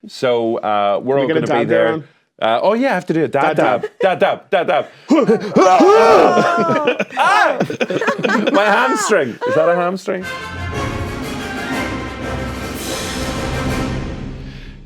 So we're all going to be there. Oh yeah, I have to do it. Dab. My hamstring. Is that a hamstring?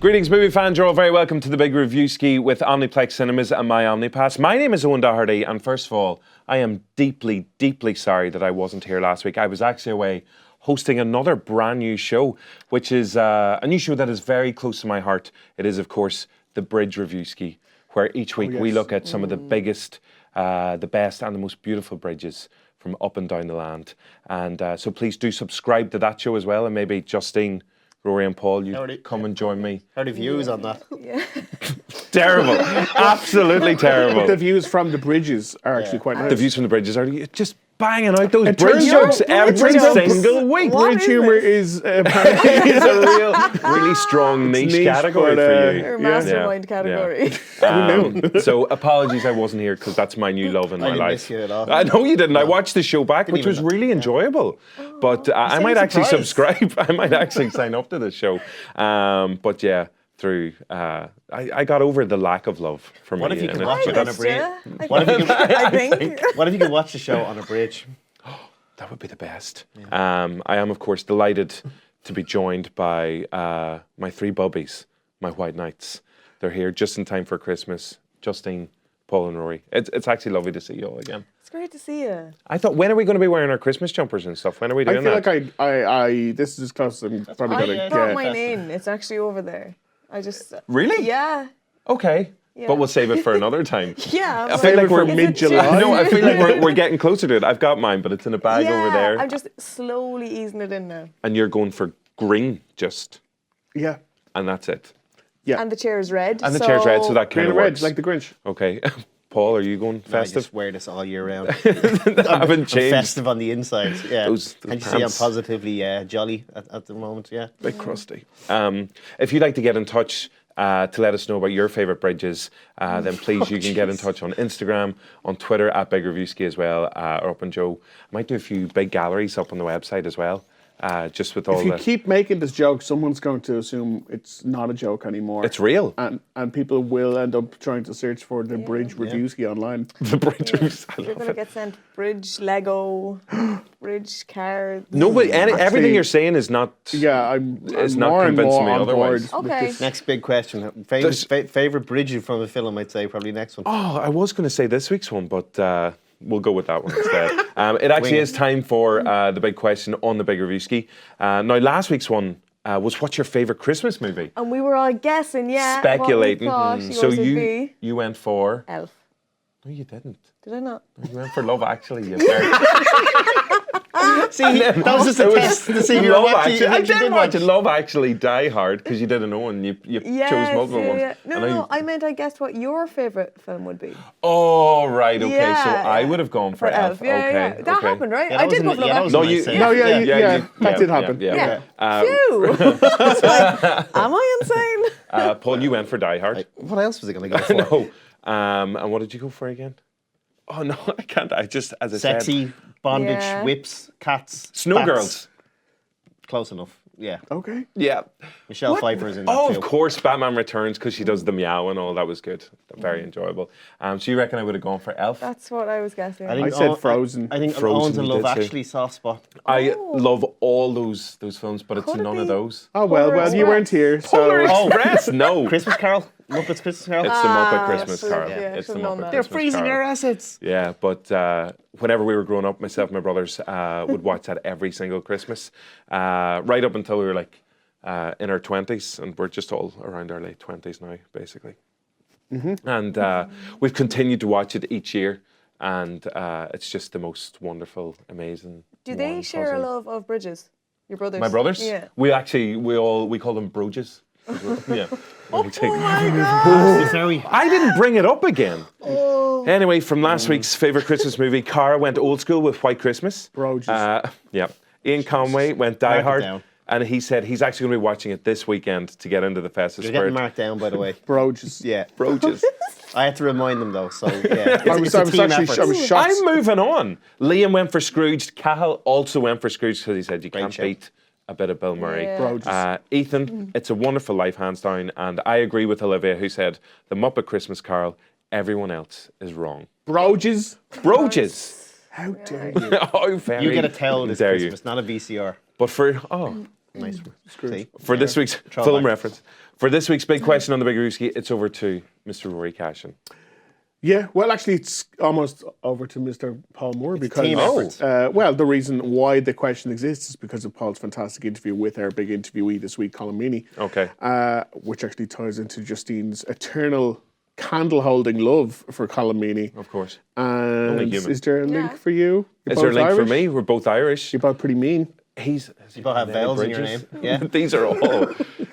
Greetings, movie fans. You're all very welcome to the Big Reviewski with Omniplex Cinemas and my Omnipass. My name is Owen Doherty, and first of all, I am deeply, deeply sorry that I wasn't here last week. I was actually away hosting another brand new show, which is a new show that is very close to my heart. It is, of course, the Bridge Reviewski, where each week we look at some of the biggest, the best and the most beautiful bridges from up and down the land. And so please do subscribe to that show as well, and maybe Justine, Rory and Paul, you come and join me. How are the views on that? Yeah. Terrible. Absolutely terrible. But the views from the bridges are actually quite nice. The views from the bridges are just banging out those bridge jokes every single week. Bridge humour is apparently it's a really strong niche category for you. Your mastermind category. So apologies I wasn't here because that's my new love in my life. I didn't miss you at all. I know you didn't. I watched the show back, which was really enjoyable. But I might actually subscribe. I might actually sign up to this show. But yeah, through I got over the lack of love from What me. if you could watch it on a bridge? What If you could watch the show on a bridge? That would be the best. I am, of course, delighted to be joined by my three bubbies, my white knights. They're here just in time for Christmas. Justine, Paul and Rory. It's actually lovely to see you all again. It's great to see you. I thought, when are we going to be wearing our Christmas jumpers and stuff? When are we doing that? I feel like I this is as close as I'm probably going to I get. brought mine in. It's actually over there. I just... Really? Yeah. Okay. Yeah. But we'll save it for another time. Yeah. I feel like we're mid-July. No, I feel like we're getting closer to it. I've got mine, but it's in a bag over there. I'm just slowly easing it in now. And you're going for green, just. Yeah. And that's it. Yeah. And the chair is red. And the chair's red, so that kind Green of and red, works. like the Grinch. Okay. Paul, are you going I festive? just wear this all year round. Haven't I'm changed. festive on the inside. Yeah. Those Can you see I'm pants. positively jolly at the moment? Yeah. Bit crusty. If you'd like to get in touch to let us know about your favourite bridges, then please you can get in touch on Instagram, on Twitter at Big Reviewski as well, or up on Joe. I might do a few big galleries up on the website as well, just with all If you keep making this joke, someone's going to assume it's not a joke anymore. It's real. And people will end up trying to search for the Bridge Reviewski online. The bridge. You're going to get sent bridge, Lego, bridge, cards. No, but everything you're saying is not. Yeah, I'm not more and convincing more me on otherwise. board. Okay. Next big question. Favorite bridge from a film? I'd say probably next one. Oh, I was going to say this week's one, but we'll go with that one instead. It actually is time for the big question on the Big Reviewski. Now, last week's one was, what's your favourite Christmas movie? And we were all guessing, Speculating. What we thought So yours would be. you went for... Elf. No, you didn't. Did I not? You went for Love Actually. You fair. See, that was just a test to see if you Love were watching. Actually. I did watch Love Actually Die Hard because you didn't know and you chose multiple ones. No, I meant I guessed what your favourite film would be. Oh, right, okay. Yeah, so I would have gone for Elf. Yeah, okay, yeah. That okay. happened, right? Yeah, I did go for Love Actually. That did happen. Yeah. Phew. It's like, am I insane? Paul, you went for Die Hard. What else was I going to go for? No. And what did you go for again? Oh, no, I can't. I just, as I said... Sexy, bondage, whips, cats. Snow bats. Girls. Close enough. Yeah. Okay. Yeah. Michelle Pfeiffer is in that Oh, too. of course, Batman Returns, because she does the meow and all. That was good. Very enjoyable. So you reckon I would have gone for Elf? That's what I was guessing. I said Frozen. I think Frozen Owen's a you Love did too. Actually soft spot. I love all those films, but it's Could it none of be? those. Oh, well, you weren't here, so... Express? No. Christmas Carol? Muppets Christmas Carol? It's the Muppet Christmas yes, Carol. yeah, It's the should've known Muppet that. They're Christmas freezing Carol. our assets. Yeah, but whenever we were growing up, myself and my brothers would watch that every single Christmas, right up until we were like in our 20s, and we're just all around our late 20s now, basically. And we've continued to watch it each year, and it's just the most wonderful, amazing. Do they warm, share a fuzzy- love of bridges? Your brothers? My brothers? Yeah. We call them broges. Yeah. Oh my God. Very. I didn't bring it up again. Anyway, from last week's favourite Christmas movie, Cara went old school with White Christmas. Broges. Yeah. Ian Conway went Die Mark it Hard. down. And he said he's actually going to be watching it this weekend to get into the festive You're spirit. getting marked down, by the way. Broges. Yeah. Broaches. I had to remind them, though, so yeah. I was actually shocked. I'm moving on. Liam went for Scrooge. Cahill also went for Scrooge because he said you can't show. beat a bit of Bill Murray. Yeah. Broges. Ethan, It's a Wonderful Life, hands down. And I agree with Olivia, who said The Muppet Christmas Carol. Everyone else is wrong. Broges. Broges. How dare you? Oh, very You get a towel this dare Christmas, not a VCR. But for Nice. See? for this week's Throwback. film reference, for this week's big question on the Big Reviewski, it's over to Mr. Rory Cashin. Yeah, well, actually, it's almost over to Mr. Paul Moore because team effort. well, the reason why the question exists is because of Paul's fantastic interview with our big interviewee this week, Colm Meaney. Okay. Which actually ties into Justine's eternal candle-holding love for Colm Meaney. Of course. And human. is there a link for you? You're Is there a both link for Irish? me? We're both Irish. You're both pretty mean. You both have vowels in your name. Yeah. These are all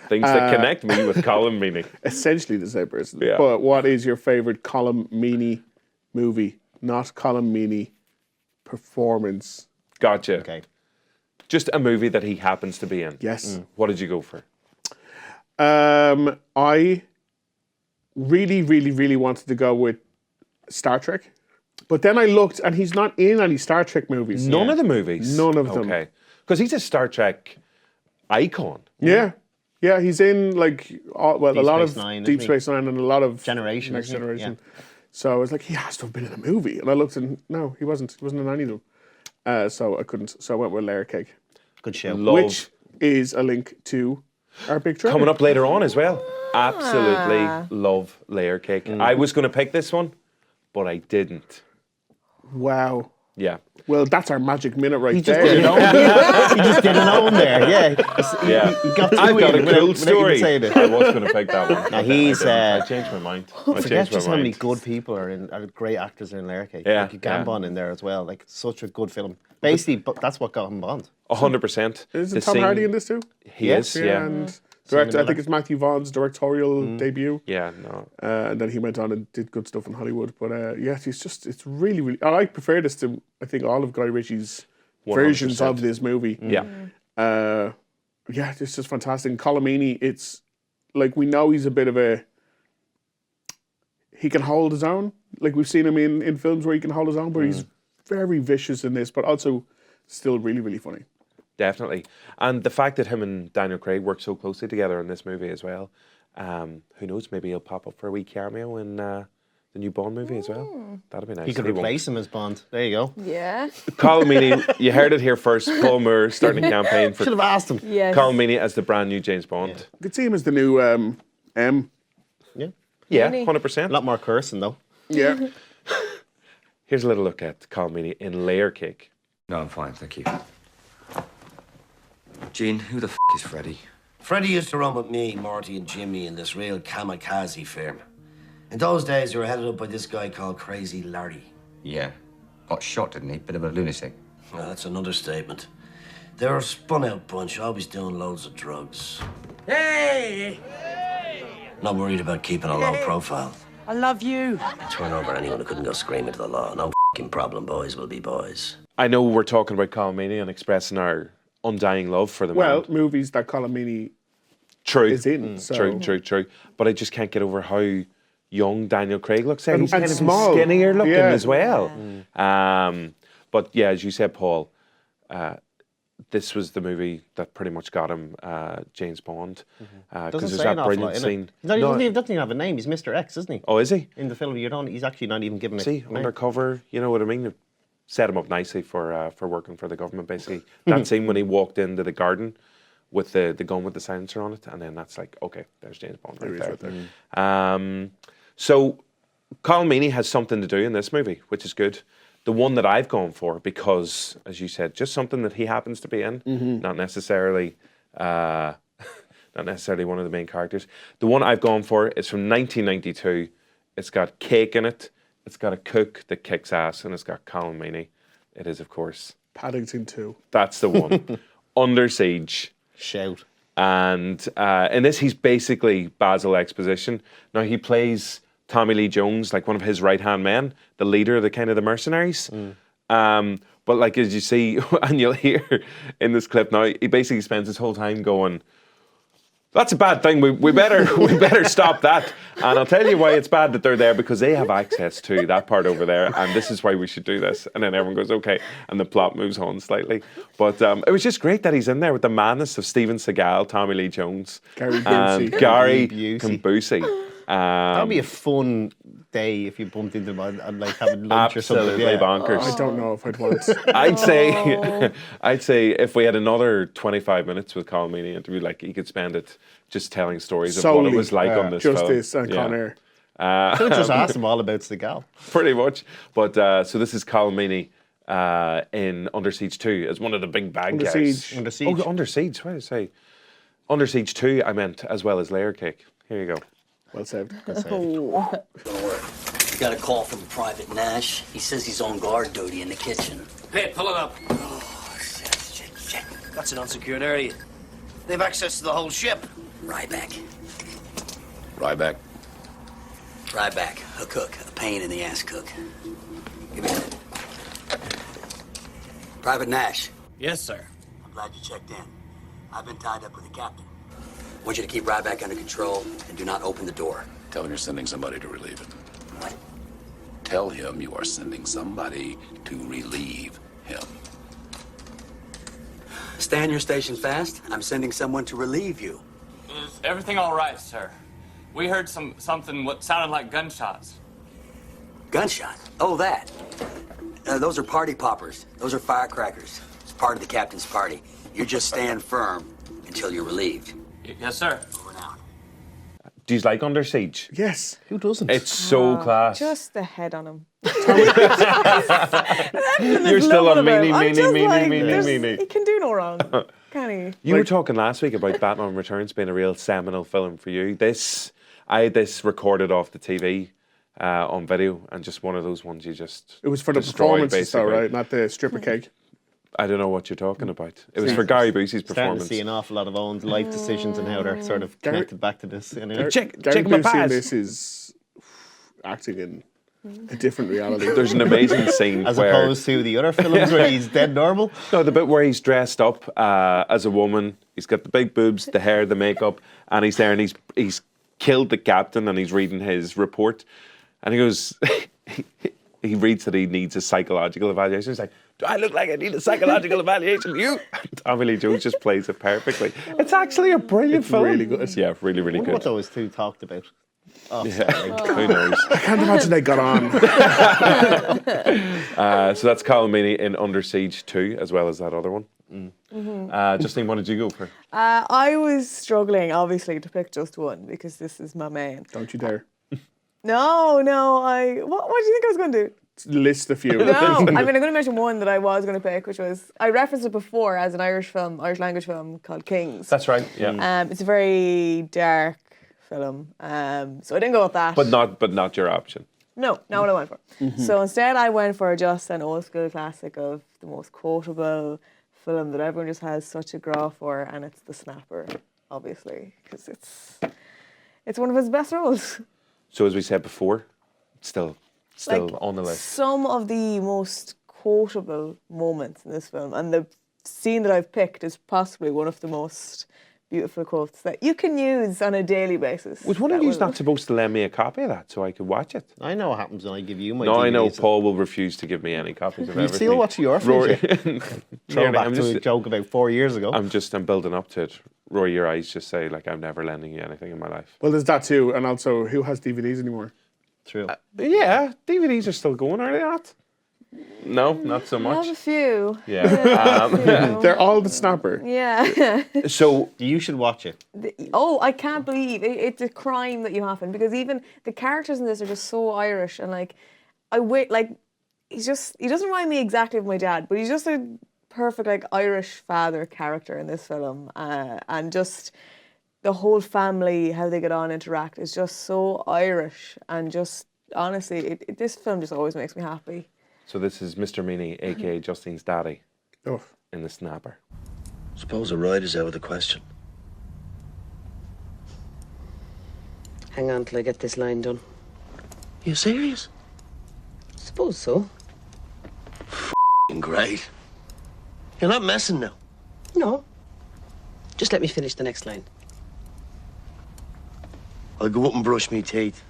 things that connect me with Colm Meaney. Essentially the same person. Yeah. But what is your favourite Colm Meaney movie? Not Colm Meaney performance. Gotcha. Okay. Just a movie that he happens to be in. Yes. What did you go for? I really, really, really wanted to go with Star Trek. But then I looked and he's not in any Star Trek movies. None of the movies? None of them. Okay. Because he's a Star Trek icon. Yeah. Yeah, he's in like, a lot of Space Nine, Deep isn't he? Space Nine and a lot of Generation, Next isn't he? Generation. So I was like, he has to have been in a movie. And I looked and no, he wasn't. He wasn't in any of them. So I couldn't. So I went with Layer Cake, Good show. Love. which is a link to our big trailer. Coming up later on as well. Absolutely love Layer Cake. I was going to pick this one, but I didn't. Wow. Yeah. Well, that's our magic minute right He just there. did it own. He just did it own there. Yeah. Yeah. He got to I've got a win without cool even story. saying it. I was going to pick that one. Now he's. I changed my mind. I Forget changed just my how many mind. good people are great actors in Layer Cake. Yeah, Like Gambon in there as well. Like such a good film. Basically, but that's what got him Bond. 100%. Is The it Tom scene- Hardy in this too? He is, yeah. And director, I think it's Matthew Vaughn's directorial debut. Yeah, no. And then he went on and did good stuff in Hollywood. But yeah, it's really, really. I prefer this to, I think, all of Guy Ritchie's versions 100%. of this movie. Yeah. Yeah, it's just fantastic. And Colm Meaney, it's like we know he's a bit of a. He can hold his own. Like we've seen him in films where he can hold his own, but he's very vicious in this, but also still really, really funny. Definitely. And the fact that him and Daniel Craig work so closely together in this movie as well, who knows, maybe he'll pop up for a wee cameo in the new Bond movie as well. That'd be nice. He could won't. replace him as Bond. There you go. Yeah. Colm Meaney, you heard it here first. Paul Moore starting a campaign for Should have asked him. Yes. Colm Meaney as the brand new James Bond. You could see him as the new M. Yeah. Yeah, Meaney. 100%. A lot more cursing though. Yeah. Here's a little look at Colm Meaney in Layer Cake. No, I'm fine, thank you. Gene, who the f is Freddie? Freddie used to run with me, Marty, and Jimmy in this real kamikaze firm. In those days, we were headed up by this guy called Crazy Larry. Yeah. Got shot, didn't he? Bit of a lunatic. Well, that's another statement. They were a spun-out bunch, always doing loads of drugs. Hey! Not worried about keeping a low profile. I love you. Turn over anyone who couldn't go screaming to the law. No f***ing problem, boys will be boys. I know we're talking about Colm Meaney and expressing our undying love for the Well, man. movies that Colm Meaney True. is in. So. True. But I just can't get over how young Daniel Craig looks. He's And kind of small. skinnier looking Yeah. as well. But yeah, as you said, Paul, this was the movie that pretty much got him James Bond. Because Doesn't there's say an that awful brilliant lot, scene. innit? He doesn't even have a name. He's Mr. X, isn't he? Oh, is he? In the film, he's actually not even given a See, name. undercover, you know what I mean? It set him up nicely for working for the government, basically. That scene when he walked into the garden with the gun with the silencer on it, and then that's like, okay, there's James Bond right there. So Colm Meaney has something to do in this movie, which is good. The one that I've gone for, because, as you said, just something that he happens to be in, not necessarily not necessarily one of the main characters. The one I've gone for is from 1992. It's got cake in it. It's got a cook that kicks ass, and it's got Colm Meaney. It is, of course. Paddington 2. That's the one. Under Siege. Shout. And in this, he's basically Basil Exposition. Now, he plays Tommy Lee Jones, like one of his right-hand men, the leader of the kind of the mercenaries. But like, as you see, and you'll hear in this clip now, he basically spends his whole time going, That's a bad thing. We better stop that. And I'll tell you why it's bad that they're there, because they have access to that part over there, and this is why we should do this. And then everyone goes, okay, and the plot moves on slightly. But it was just great that he's in there with the madness of Steven Seagal, Tommy Lee Jones, Gary and Busey. Gary Busey. Kambusi. That'd be a fun day if you bumped into them and like having lunch or something. Absolutely bonkers. I don't know if I'd want. I'd say if we had another 25 minutes with Colm Meaney interview, like he could spend it just telling stories of what it was like on this Justice film. and Con Air. Could have just asked him all about Seagal. Pretty much. But so this is Colm Meaney in Under Siege 2 as one of the big bad Under guys. Siege. Under Siege. Oh, Under Siege. What did I say? Under Siege 2, I meant, as well as Layer Cake. Here you go. Well saved. Oh. Got a call from Private Nash. He says he's on guard duty in the kitchen. Hey, pull it up. Oh, shit. That's an unsecured area. They've access to the whole ship. Ryback. Ryback. A cook. A pain in the ass cook. Give me that. Private Nash. Yes, sir. I'm glad you checked in. I've been tied up with the captain. I want you to keep Ryback under control and do not open the door. Tell him you're sending somebody to relieve him. What? Tell him you are sending somebody to relieve him. Stay on your station fast. I'm sending someone to relieve you. Is everything all right, sir? We heard something what sounded like gunshots. Gunshot? Oh, that. Those are party poppers. Those are firecrackers. It's part of the captain's party. You just stand firm until you're relieved. Yes, sir. Over and out. Do you like Under Siege? Yes. Who doesn't? It's so class. Just the head on him. You're still on Meaney, I'm just like, Meaney. He can do no wrong, can he? You were talking last week about Batman Returns being a real seminal film for you. I had this recorded off the TV on video, and just one of those ones you just It was for the destroyed, performances, though, basically. right? Not the stripper cake. I don't know what you're talking about. It was for Gary Busey's Starting to performance. see an awful lot of Owen's life decisions and how they're sort of connected back to this. Anyway. Check Gary my Busey in pads. this is acting in a different reality. There's an amazing scene As where opposed to the other films where he's dead normal. no, the bit where he's dressed up as a woman. He's got the big boobs, the hair, the makeup, and he's there and he's killed the captain and he's reading his report, and he goes. He reads that he needs a psychological evaluation. He's like, do I look like I need a psychological evaluation? You? Tommy Lee Jones just plays it perfectly. It's actually a brilliant film. really good. Yeah, really, really What good. those two talked about. Oh, Who knows? I can't imagine they got on. So that's Colm Meaney in Under Siege 2, as well as that other one. Justine, what did you go for? I was struggling, obviously, to pick just one because this is my main. Don't you dare. No, what do you think I was going to do? List a few. No, I mean, I'm going to mention one that I was going to pick, which was, I referenced it before as an Irish language film called Kings. That's right, yeah. It's a very dark film, so I didn't go with that. But not your option. No, not what I went for. So instead I went for just an old school classic of the most quotable film that everyone just has such a graw for, and it's The Snapper, obviously, because it's one of his best roles. So as we said before, still Like, on the list. some of the most quotable moments in this film, and the scene that I've picked is possibly one of the most beautiful quotes that you can use on a daily basis. Was one of you not supposed to lend me a copy of that so I could watch it? I know what happens when I give you my No, I know DVDs. Paul will refuse to give me any copies of You everything. still watch your Rory, Throw back I'm to a just, joke about 4 years ago. I'm building up to it. Rory, your eyes just say like I'm never lending you anything in my life. Well, there's that too. And also, who has DVDs anymore? True. Yeah, DVDs are still going, are they not? No, not so I have a much. few. Yeah. They're all The Snapper. Yeah. So You should watch it. I can't believe it's a crime that you haven't, because even the characters in this are just so Irish, and like he doesn't remind me exactly of my dad, but he's just a perfect like Irish father character in this film, and just the whole family, how they get on, interact, is just so Irish, and just honestly, this film just always makes me happy. So this is Mr. Meaney, aka Justine's daddy, Oh. in The Snapper. Suppose a ride is out of the question. Hang on till I get this line done. You serious? Suppose so. Great. You're not messing now. No. Just let me finish the next line. I'll go up and brush me teeth.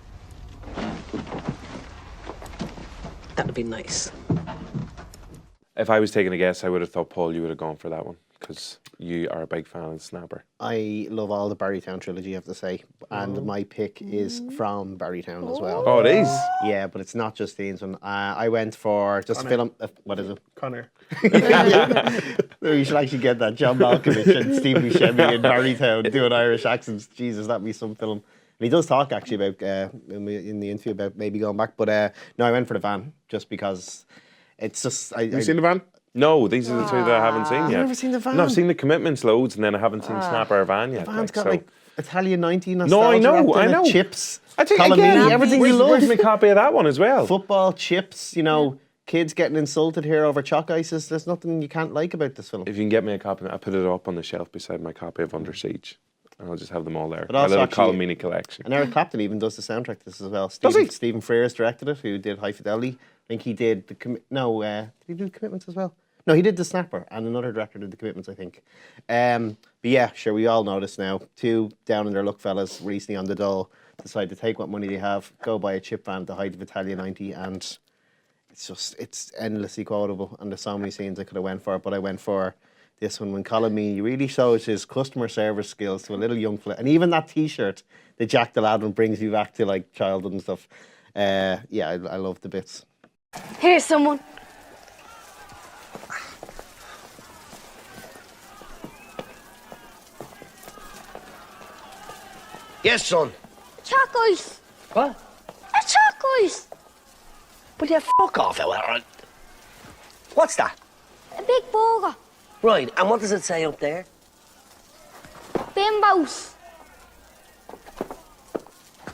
That'd be nice. If I was taking a guess, I would have thought, Paul, you would have gone for that one because you are a big fan of Snapper. I love all the Barrytown trilogy, I have to say. And my pick is from Barrytown as well. Oh, it is? Yeah, but it's not just Dean's one. I went for just film. What is it? Connor. You should actually get that. John Malkovich and Steve Buscemi in Barrytown doing Irish accents. Jesus, that'd be some film. And he does talk actually about in the interview about maybe going back. But no, I went for the van just because it's just. Have you seen the van? No, these are the two that I haven't seen yet. You've never seen the van? No, I've seen the Commitments loads, and then I haven't seen Snapper or Van yet. The van's got so. like Italian 90 No, I nostalgia. know, wrapped in I it, know. Chips. I think Colm again, Meaney, everything you love. Where's my copy of that one as well? Football, chips, you know, kids getting insulted here over chalk ices. There's nothing you can't like about this film. If you can get me a copy, I'll put it up on the shelf beside my copy of Under Siege. And I'll just have them all there. But A also little actually- Colm Meaney collection. And Eric Clapton even does the soundtrack to this as well. Does he? Stephen Frears directed it, who did High Fidelity. I think he did the did he do the Commitments as well? No, he did The Snapper, and another director did the Commitments, I think. But yeah, sure, we all know this now. Two down in their luck fellas recently on the dole decide to take what money they have, go buy a chip van at the height of Italian 90, and it's endlessly quotable. And there's so many scenes I could have went for, but I went for this one when Colm Meaney really shows his customer service skills to a little young fella. And even that T-shirt that Jack the Lad one brings me back to like childhood and stuff. Yeah, I love the bits. Here's someone. Yes, son. Chalk ice. What? A chalk ice. Will you fuck off, Ella? What's that? A big burger. Right, and what does it say up there? Bimbos.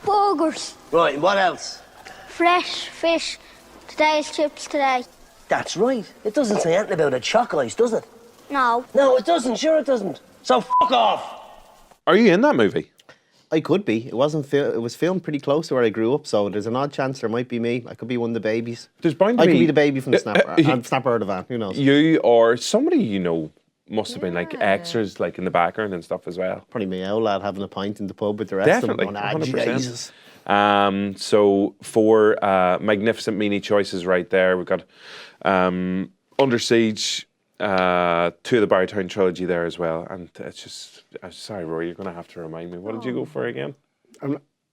Burgers. Right, and what else? Fresh fish. Today's chips today. That's right. It doesn't say anything about a chalk ice, does it? No. No, it doesn't. Sure it doesn't. So fuck off. Are you in that movie? I could be. It wasn't. It was filmed pretty close to where I grew up, so there's an odd chance there might be me. I could be one of the babies. There's bound to I could be- be the baby from the Snapper. Snapper or the van. Who knows? You or somebody you know must have been like extras like in the background and stuff as well. Probably me old lad having a pint in the pub with the rest Definitely, of them. Going, 100%. Jesus. So four magnificent Meaney choices right there. We've got Under Siege, two of the Barrytown trilogy there as well. And it's just, I'm sorry, Rory, you're going to have to remind me. What did you go for again?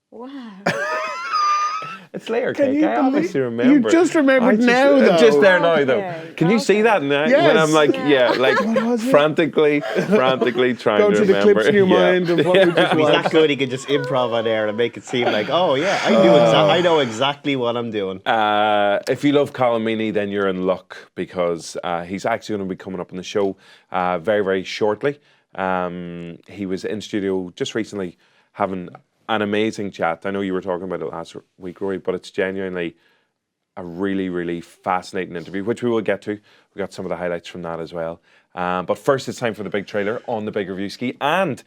Wow. It's layer Can cake. you I believe- obviously remember. You just remembered I now, though. Just there now, though. Okay, Can you see that now? When I'm like, like frantically trying Go to to the remember. clips in your mind of what we just He's watched. that good. He can just improv on air and make it seem like, oh yeah, I know exactly what I'm doing. If you love Colm Meaney, then you're in luck because he's actually going to be coming up on the show very, very shortly. He was in studio just recently having an amazing chat. I know you were talking about it last week, Rory, but it's genuinely a really, really fascinating interview, which we will get to. We got some of the highlights from that as well. But first, it's time for the big trailer on the Big Reviewski. And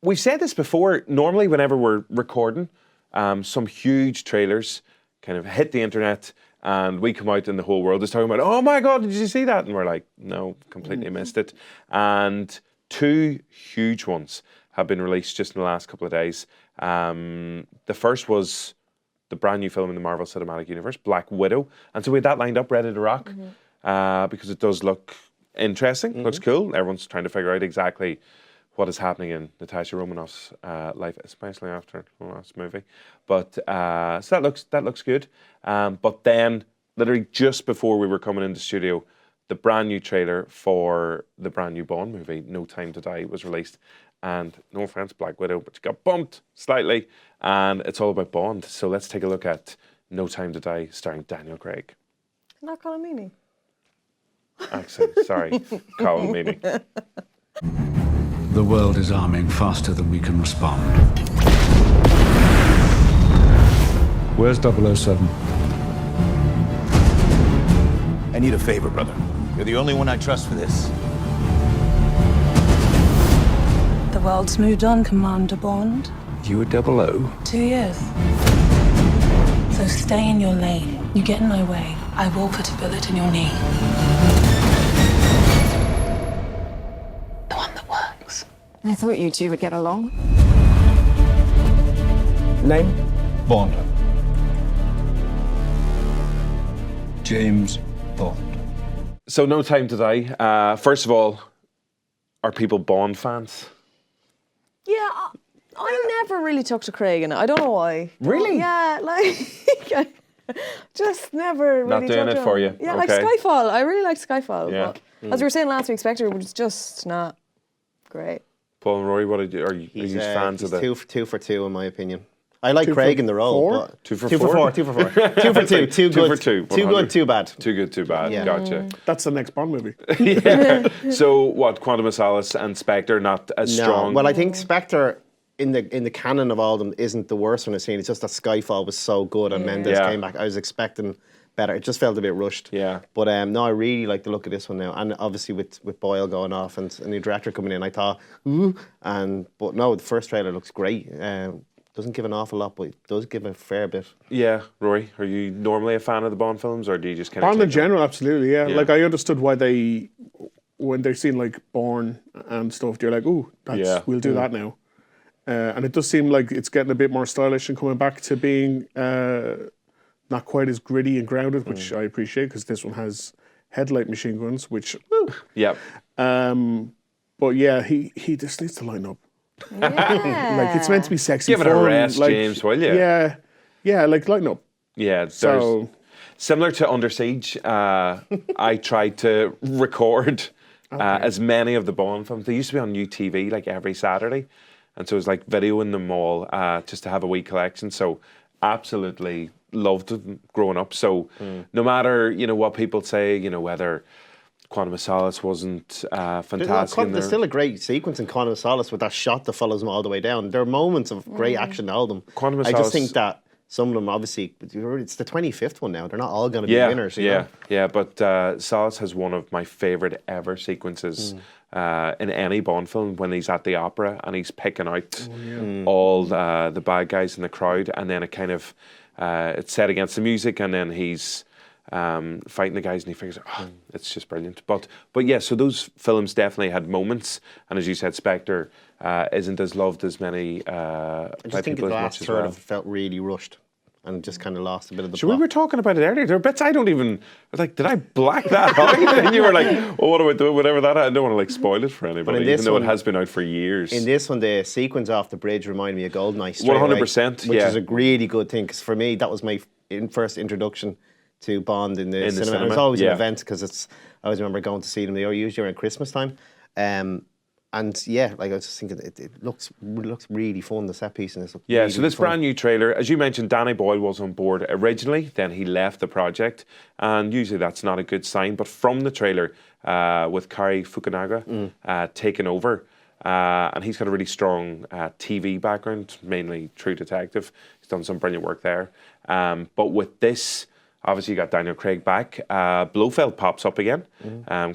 we've said this before, normally whenever we're recording, some huge trailers kind of hit the internet and we come out and the whole world is talking about, oh my God, did you see that? And we're like, no, completely missed it. And two huge ones have been released just in the last couple of days. The first was the brand new film in the Marvel Cinematic Universe, Black Widow. And so we had that lined up, ready to rock, because it does look interesting, looks cool. Everyone's trying to figure out exactly what is happening in Natasha Romanoff's life, especially after the last movie. But so that looks good. But then, literally just before we were coming into studio, the brand new trailer for the brand new Bond movie, No Time to Die, was released. And no offense, Black Widow, but she got bumped slightly. And it's all about Bond. So let's take a look at No Time to Die, starring Daniel Craig. Not Colm Meaney. Accent, sorry. Colm Meaney. The world is arming faster than we can respond. Where's 007? I need a favor, brother. You're the only one I trust for this. The world's moved on, Commander Bond. You were 00? 2 years. So stay in your lane. You get in my way, I will put a bullet in your knee. The one that works. I thought you two would get along. Name? Bond. James Bond. So No Time to Die. First of all, are people Bond fans? Yeah, I never really took to Craig in it. I don't know why. Really? Yeah, like just never Not really doing took it to for him. you. Yeah, Okay. like Skyfall. I really like Skyfall. Yeah. But as we were saying last week, Spectre was just not great. Paul and Rory, what are you fans of He's the... two for two, in my opinion. I like 2 Craig for in the role. 4? But 2 for 2 for 4? 4. 2 for 4. 2 for 2. Too 2 good. for 2. Too 100. good, too bad. Too good, too bad. Yeah. Gotcha. That's the next Bond movie. Yeah. So what? Quantum of Solace and Spectre not as strong. Well, I think Spectre in the canon of all of them isn't the worst one I've seen. It's just that Skyfall was so good and Mendes came back. I was expecting better. It just felt a bit rushed. Yeah. But no, I really like the look of this one now. And obviously with Boyle going off and a new director coming in, I thought, ooh. But no, the first trailer looks great. Doesn't give an awful lot, but it does give a fair bit. Yeah, Rory, are you normally a fan of the Bond films, or do you just kind of... Bond in general, absolutely, yeah. Yeah. Like, I understood why when they've seen, like, Bourne and stuff, they're like, ooh, we'll do that now. And it does seem like it's getting a bit more stylish and coming back to being not quite as gritty and grounded, which I appreciate, because this one has headlight machine guns, which, woo. Yep. But yeah, he just needs to line up. Yeah. Like, it's meant to be sexy. Give it a fun, rest, like, James, will you? Yeah, like, lighten up. Yeah, So- similar to Under Siege, I tried to record as many of the Bond films. They used to be on UTV like every Saturday, and so it was like videoing them all just to have a wee collection. So absolutely loved them growing up. So no matter what people say, whether Quantum of Solace wasn't fantastic. There's still a great sequence in Quantum of Solace with that shot that follows them all the way down. There are moments of great action in all of them. Quantum of I Solace, just think that some of them, obviously, it's the 25th one now. They're not all going to be winners. You know? Yeah, but Solace has one of my favourite ever sequences in any Bond film when he's at the opera and he's picking out all the bad guys in the crowd, and then it kind of it's set against the music, and then he's fighting the guys, and he figures out, it's just brilliant. But yeah, so those films definitely had moments, and as you said, Spectre isn't as loved as many I just think the last third of it felt really rushed and just kind of lost a bit of the So plot. we were talking about it earlier. There are bits I don't even... I was like, did I black that out? And you were like, oh, what do I do? Whatever that... I don't want to like spoil it for anybody, even though it has been out for years. In this one, the sequence off the bridge reminded me of Goldeneye straight 100%, away, which is a really good thing, because for me, that was my first introduction to Bond in the cinema. It was always an event, because I always remember going to see them. They were usually around Christmas time. And yeah, like I was just thinking, it looks really fun, the set piece in this. Yeah, really so this fun. brand new trailer, as you mentioned, Danny Boyle was on board originally, then he left the project, and usually that's not a good sign, but from the trailer, with Kari Fukunaga taking over, and he's got a really strong TV background, mainly True Detective. He's done some brilliant work there. But with this, obviously you got Daniel Craig back, Blofeld pops up again,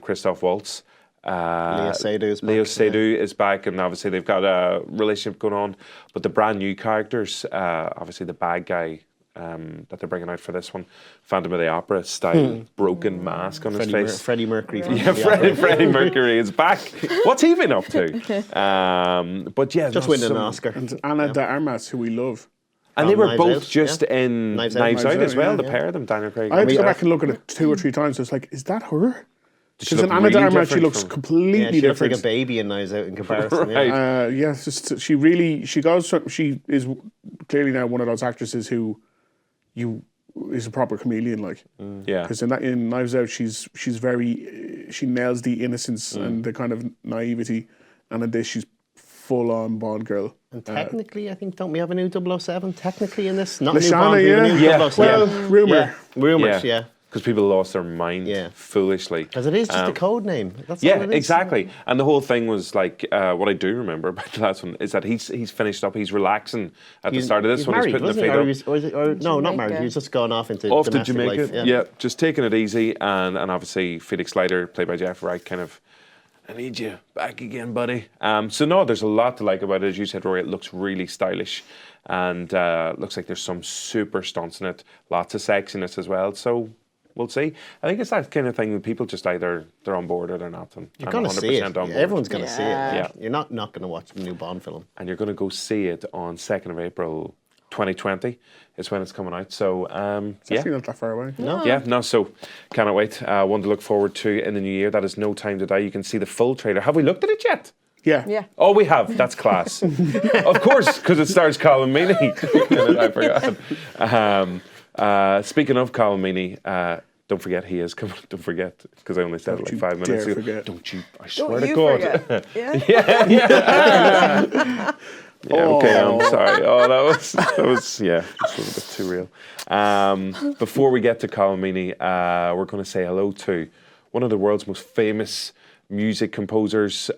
Christoph Waltz. Leo Seydoux is back, and obviously they've got a relationship going on. But the brand new characters, obviously the bad guy that they're bringing out for this one, Phantom of the Opera style, broken mask on his face. Freddie Mercury. Yeah, Freddie Mercury is back. What's he been up to? But yeah, just winning an Oscar. And Ana de Armas, who we love. And they were both Out, just in Knives Out as well, the pair of them, Daniel Craig. I had to go back and look at it 2 or 3 times. I was like, is that her? Because in Ana de Armas, she looks completely she different. looks like a baby in Knives Out in comparison. Right. Yeah, it's just, she is clearly now one of those actresses who is a proper chameleon, like. Yeah. Because in Knives Out, she's very, she nails the innocence and the kind of naivety, and in this, she's full on Bond girl. And technically, I think, don't we have a new 007 technically in this? Not Lashana, a new Bond, Well, rumour. Rumours, yeah. Because people lost their mind foolishly. Because it is just a code name. That's all yeah, it is. exactly. And the whole thing was like, what I do remember about the last one is that he's finished up, he's relaxing at the start of this one. Married, he's putting the feet up. No, not married. He's just gone off into Off to domestic Jamaica. life. Yeah, just taking it easy. And obviously, Felix Leiter, played by Jeff Wright, kind of, I need you back again, buddy. So no, there's a lot to like about it. As you said, Rory, it looks really stylish. And looks like there's some super stunts in it. Lots of sexiness as well. So we'll see. I think it's that kind of thing that people just either they're on board or they're not. And You're going to see it. Everyone's going to see it. Yeah. You're not going to watch the new Bond film. And you're going to go see it on 2nd of April 2020 is when it's coming out. So It's actually not that far away. So cannot wait. One to look forward to in the new year. That is No Time to Die. You can see the full trailer. Have we looked at it yet? Yeah. Oh, we have. That's class. Of course, because it stars Colm Meaney. I forgot. Speaking of Colm Meaney, don't forget he is coming. Don't forget, because I only said it like 5 minutes ago. Forget. Don't you? I swear Don't to you God. forget. Yeah. Yeah, okay, I'm sorry. Oh, that was it's a bit too real. Before we get to Colm Meaney, we're going to say hello to one of the world's most famous music composers.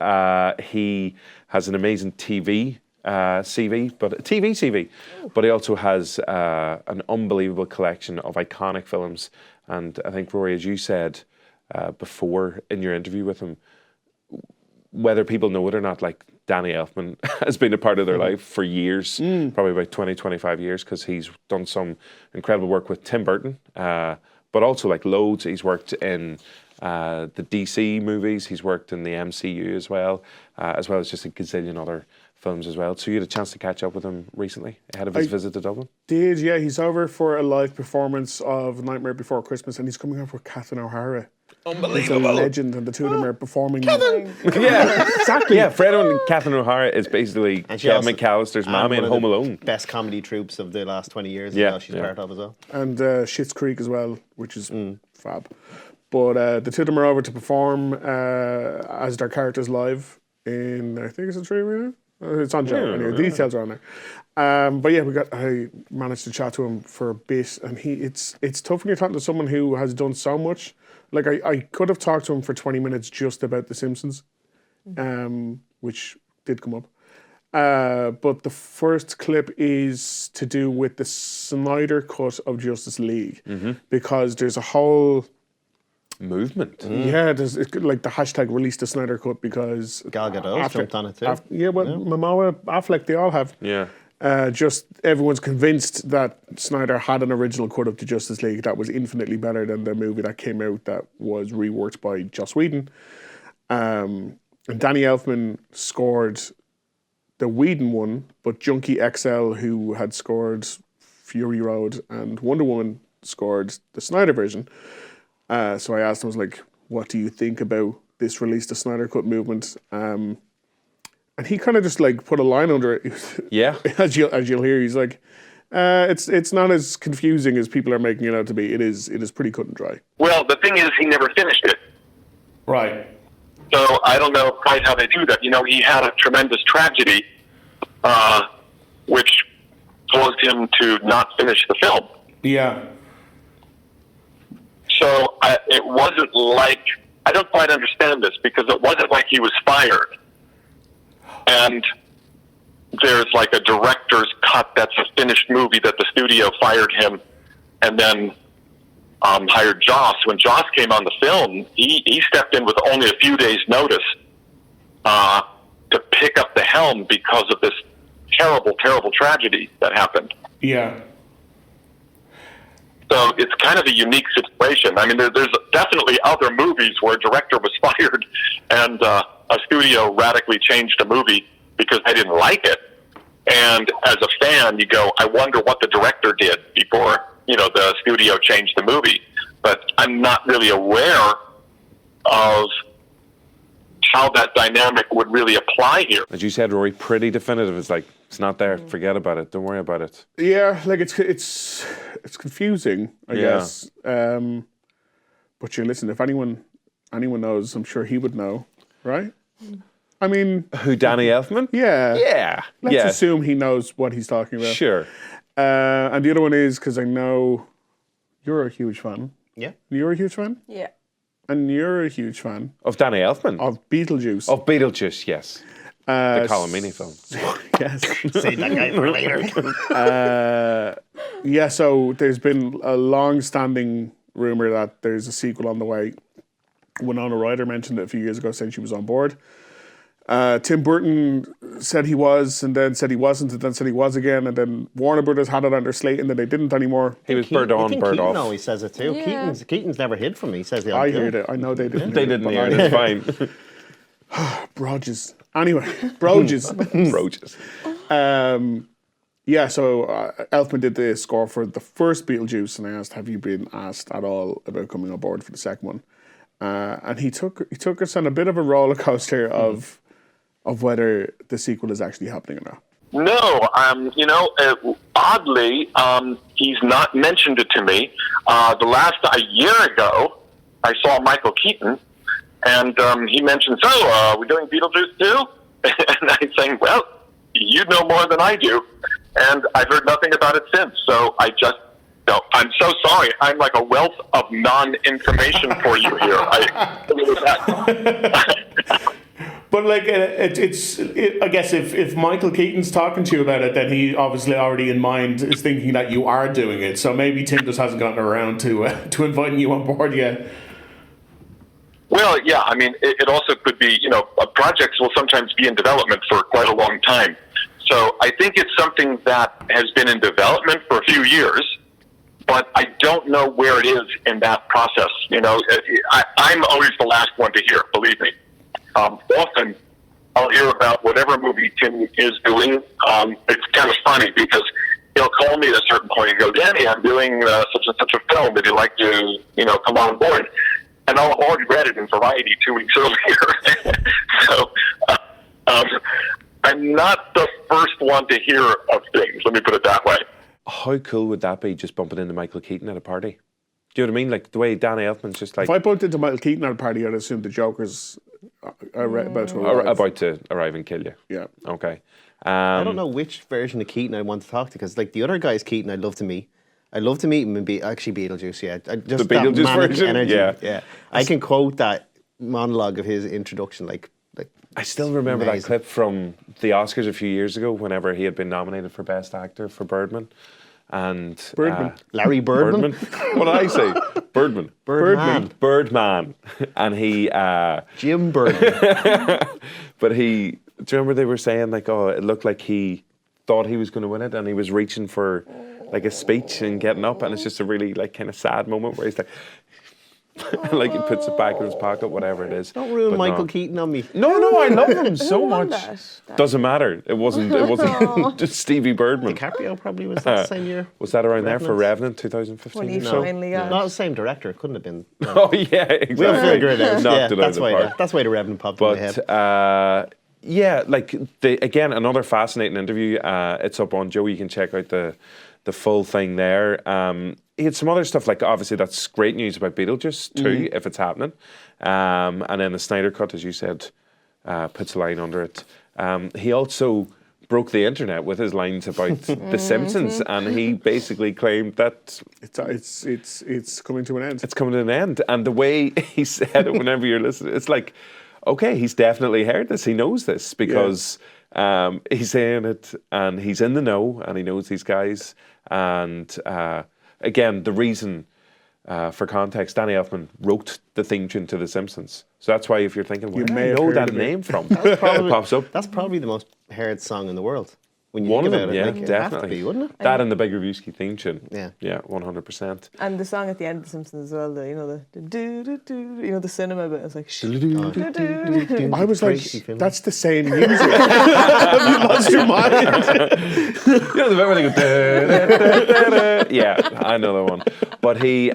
He has an amazing TV CV, but he also has an unbelievable collection of iconic films. And I think, Rory, as you said before in your interview with him, whether people know it or not, like Danny Elfman has been a part of their life for years, probably about 20, 25 years, because he's done some incredible work with Tim Burton, but also like loads. He's worked in the DC movies, he's worked in the MCU as well as just a gazillion other films as well. So you had a chance to catch up with him recently ahead of his visit to Dublin? Did, yeah. He's over for a live performance of Nightmare Before Christmas, and he's coming over with Catherine O'Hara. Unbelievable. He's a legend, and the two of them are performing. Yeah, exactly. Yeah, Fred and Catherine O'Hara is basically Kevin McAllister's mommy in Home Alone. Best comedy troupes of the last 20 years she's part of as well. And Schitt's Creek as well, which is fab. But the two of them are over to perform as their characters live in, I think it's a 3 arena. It's on Joe. Anyway, the details are on there. But yeah, I managed to chat to him for a bit, and it's tough when you're talking to someone who has done so much. Like I could have talked to him for 20 minutes just about The Simpsons, which did come up. But the first clip is to do with the Snyder cut of Justice League, because there's a whole movement. Yeah, there's like the hashtag release the Snyder cut, because Gal Gadot jumped on it too. Momoa, Affleck, they all have. Yeah. Just everyone's convinced that Snyder had an original cut of the Justice League that was infinitely better than the movie that came out that was reworked by Joss Whedon. And Danny Elfman scored the Whedon one, but Junkie XL, who had scored Fury Road and Wonder Woman, scored the Snyder version. So I asked him, I was like, what do you think about this release the Snyder Cut movement? And he kind of just like put a line under it. Yeah. as you'll hear, he's like, it's not as confusing as people are making it out to be. It is pretty cut and dry. Well, the thing is, he never finished it. Right. So I don't know quite how they do that. You know, he had a tremendous tragedy, which caused him to not finish the film. Yeah. So it wasn't like, I don't quite understand this, because it wasn't like he was fired. And there's like a director's cut that's a finished movie that the studio fired him and then hired Joss. When Joss came on the film, he stepped in with only a few days' notice to pick up the helm because of this terrible, terrible tragedy that happened. Yeah. So it's kind of a unique situation. I mean, there's definitely other movies where a director was fired and a studio radically changed a movie because they didn't like it. And as a fan, you go, I wonder what the director did before, the studio changed the movie. But I'm not really aware of how that dynamic would really apply here. As you said, Rory, pretty definitive. It's like, it's not there. Forget about it. Don't worry about it. Yeah, like it's confusing, I guess. But listen, if anyone knows, I'm sure he would know, right? I mean, who, Danny Elfman? Yeah. Yeah. Let's assume he knows what he's talking about. Sure. And the other one is, because I know you're a huge fan. Yeah. You're a huge fan? Yeah. And you're a huge fan. Of Danny Elfman? Of Beetlejuice. Of Beetlejuice, yes. The Colm Meaney film. Yes. Save that guy for later. Yeah, so there's been a long-standing rumour that there's a sequel on the way. Winona Ryder mentioned it a few years ago, saying she was on board. Tim Burton said he was, and then said he wasn't, and then said he was again, and then Warner Brothers had it on their slate, and then they didn't anymore. He was bird on, bird off. Keaton always says it too. Yeah. Keaton's never hid from me. He says the I heard it. I know they didn't. They didn't hear it. It's fine. Broges. Anyway, Broges. Broges. Yeah, so Elfman did the score for the first Beetlejuice, and I asked, have you been asked at all about coming on board for the second one? And he took us on a bit of a roller coaster of whether the sequel is actually happening or not. No, oddly, he's not mentioned it to me. A year ago, I saw Michael Keaton, and he mentioned, we're doing Beetlejuice too? And I'm saying, well, you know more than I do. And I've heard nothing about it since, so I'm so sorry. I'm like a wealth of non-information for you here. But like, I guess if Michael Keaton's talking to you about it, then he obviously already in mind is thinking that you are doing it. So maybe Tim just hasn't gotten around to inviting you on board yet. Well, yeah. I mean, it also could be. Projects will sometimes be in development for quite a long time. So I think it's something that has been in development for a few years, but I don't know where it is in that process. I'm always the last one to hear. Believe me. Often I'll hear about whatever movie Tim is doing. It's kind of funny because he'll call me at a certain point and go, Danny, I'm doing such and such a film. Would you like to, come on board? And I'll already read it in Variety 2 weeks earlier. So I'm not the first one to hear of things. Let me put it that way. How cool would that be, just bumping into Michael Keaton at a party? Do you know what I mean? Like the way Danny Elfman's just like... If I bumped into Michael Keaton at a party, I'd assume the Joker's about to arrive and kill you. Yeah. Okay. I don't know which version of Keaton I want to talk to, because like the other guy's Keaton, I'd love to meet. I'd love to meet him and be actually Beetlejuice. Yeah, just the Beetlejuice that manic version. Energy. Yeah. I can quote that monologue of his introduction. Like I still remember that clip from the Oscars a few years ago, whenever he had been nominated for Best Actor for Birdman. And Larry Birdman. What did I say? Birdman. Birdman. And he Jim Birdman. But do you remember they were saying like, oh, it looked like he thought he was going to win it, and he was reaching for like a speech and getting up, and it's just a really like kind of sad moment where he's like like he puts it back in his pocket, whatever it is. Don't ruin Michael Keaton on me. No, I love him so much. Doesn't matter. It wasn't just Stevie Birdman. DiCaprio probably was that same year. Was that around there for Revenant 2015? When he finally got... Not the same director. It couldn't have been. Oh yeah, exactly. We'll figure it out. Knocked it out of the park. That's why the Revenant popped in my head. Yeah, like again, another fascinating interview. It's up on Joe. You can check out the full thing there. He had some other stuff, like obviously that's great news about Beetlejuice too, if it's happening. And then the Snyder Cut, as you said, puts a line under it. He also broke the internet with his lines about The Simpsons, and he basically claimed that it's coming to an end. It's coming to an end, and the way he said it, whenever you're listening, it's like, okay, he's definitely heard this. He knows this because he's saying it, and he's in the know, and he knows these guys. And again, the reason, for context, Danny Elfman wrote the theme tune to The Simpsons. So that's why if you're thinking, where do I know that name from? It pops up. That's probably the most heard song in the world. When you One think of them, about it, yeah, like, definitely. It'd have to be, wouldn't it? That and the Big Reviewski theme tune. Yeah. Yeah, 100%. And the song at the end of The Simpsons as well, the do-do-do, the cinema bit, it's like I was like, that's the same music. Have you lost your mind? You know the bit where they go da-da-da-da-da. Yeah, I know that one. But he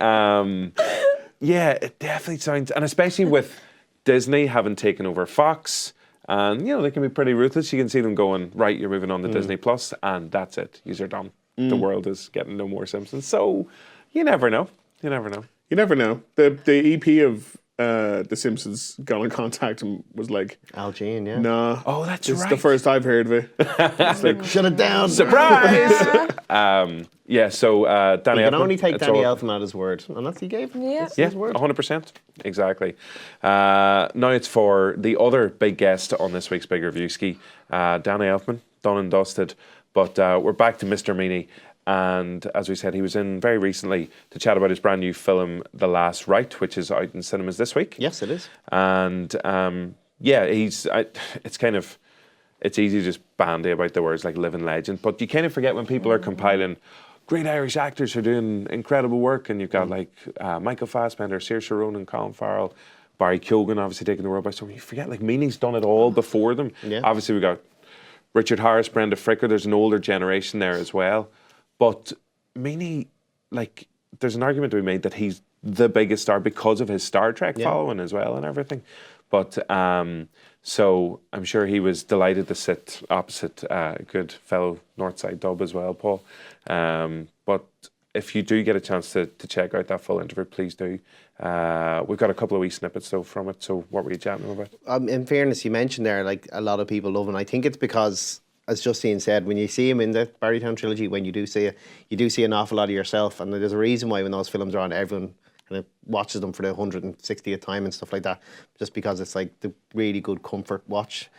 it definitely sounds, and especially with Disney having taken over Fox, and they can be pretty ruthless. You can see them going, right, you're moving on to Disney Plus, and that's it. You're done. The world is getting no more Simpsons. So you never know. You never know. The EP of The Simpsons got in contact and was like, Al Jean, yeah. Nah. Oh, that's it's right. the first I've heard of it. It's like, shut it down. Surprise! So Danny Elfman. You can only take Danny Elfman at his word, and that's he gave him. Yeah, his word. 100%. Exactly. Now it's for the other big guest on this week's Big Reviewski, Danny Elfman, done and dusted. But we're back to Mr. Meaney. And as we said, he was in very recently to chat about his brand new film, The Last Rite, which is out in cinemas this week. Yes, it is. And it's easy to just bandy about the words like living legend, but you kind of forget when people are compiling great Irish actors who are doing incredible work, and you've got like Michael Fassbender, Saoirse Ronan, Colin Farrell, Barry Keoghan obviously taking the world by storm. You forget like Meaney's done it all before them. Yeah. Obviously we got Richard Harris, Brenda Fricker. There's an older generation there as well. But Meaney, like, there's an argument to be made that he's the biggest star because of his Star Trek following as well and everything. But so I'm sure he was delighted to sit opposite a good fellow Northside dub as well, Paul. But if you do get a chance to check out that full interview, please do. We've got a couple of wee snippets though from it. So what were you chatting about? In fairness, you mentioned there, like, a lot of people love him. I think it's because, as Justine said, when you see him in the Barrytown trilogy, when you do see it, you do see an awful lot of yourself. And there's a reason why when those films are on, everyone kind of watches them for the 160th time and stuff like that, just because it's like the really good comfort watch.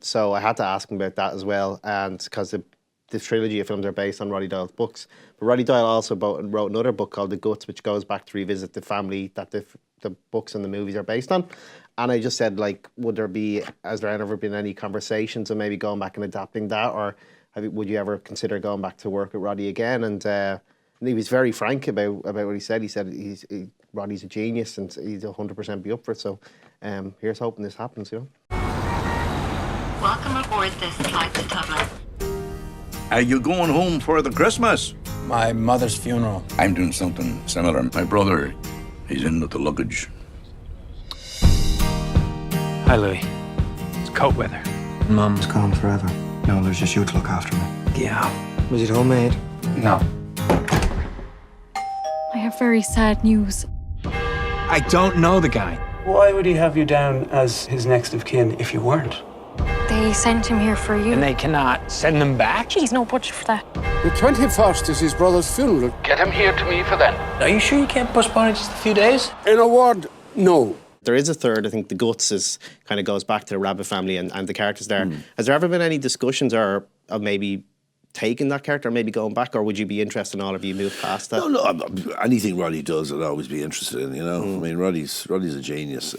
So I had to ask him about that as well, and because the trilogy of films are based on Roddy Doyle's books. But Roddy Doyle also wrote another book called The Guts, which goes back to revisit the family that the books and the movies are based on. And I just said, like, has there ever been any conversations of maybe going back and adapting that, or would you ever consider going back to work with Roddy again? And he was very frank about what he said. He said Roddy's a genius and he'd 100% be up for it. So here's hoping this happens, you know. Welcome aboard this flight to Dublin. Are you going home for the Christmas? My mother's funeral. I'm doing something similar. My brother, he's in with the luggage. Hi, Louis. It's cold weather. Mum's gone forever. No, there's just you to look after me. Yeah. Was it homemade? No. I have very sad news. I don't know the guy. Why would he have you down as his next of kin if you weren't? They sent him here for you. And they cannot send him back? Jeez, no budget for that. The 21st is his brother's funeral. Get him here to me for then. Are you sure you can't postpone it just a few days? In a word, no. There is a third. I think The Guts kind of goes back to the Rabbit family and the characters there. Has there ever been any discussions of maybe taking that character, or maybe going back, or would you be interested in all of you move past that? No, anything Roddy does, I'd always be interested in. You know, I mean, Roddy's a genius.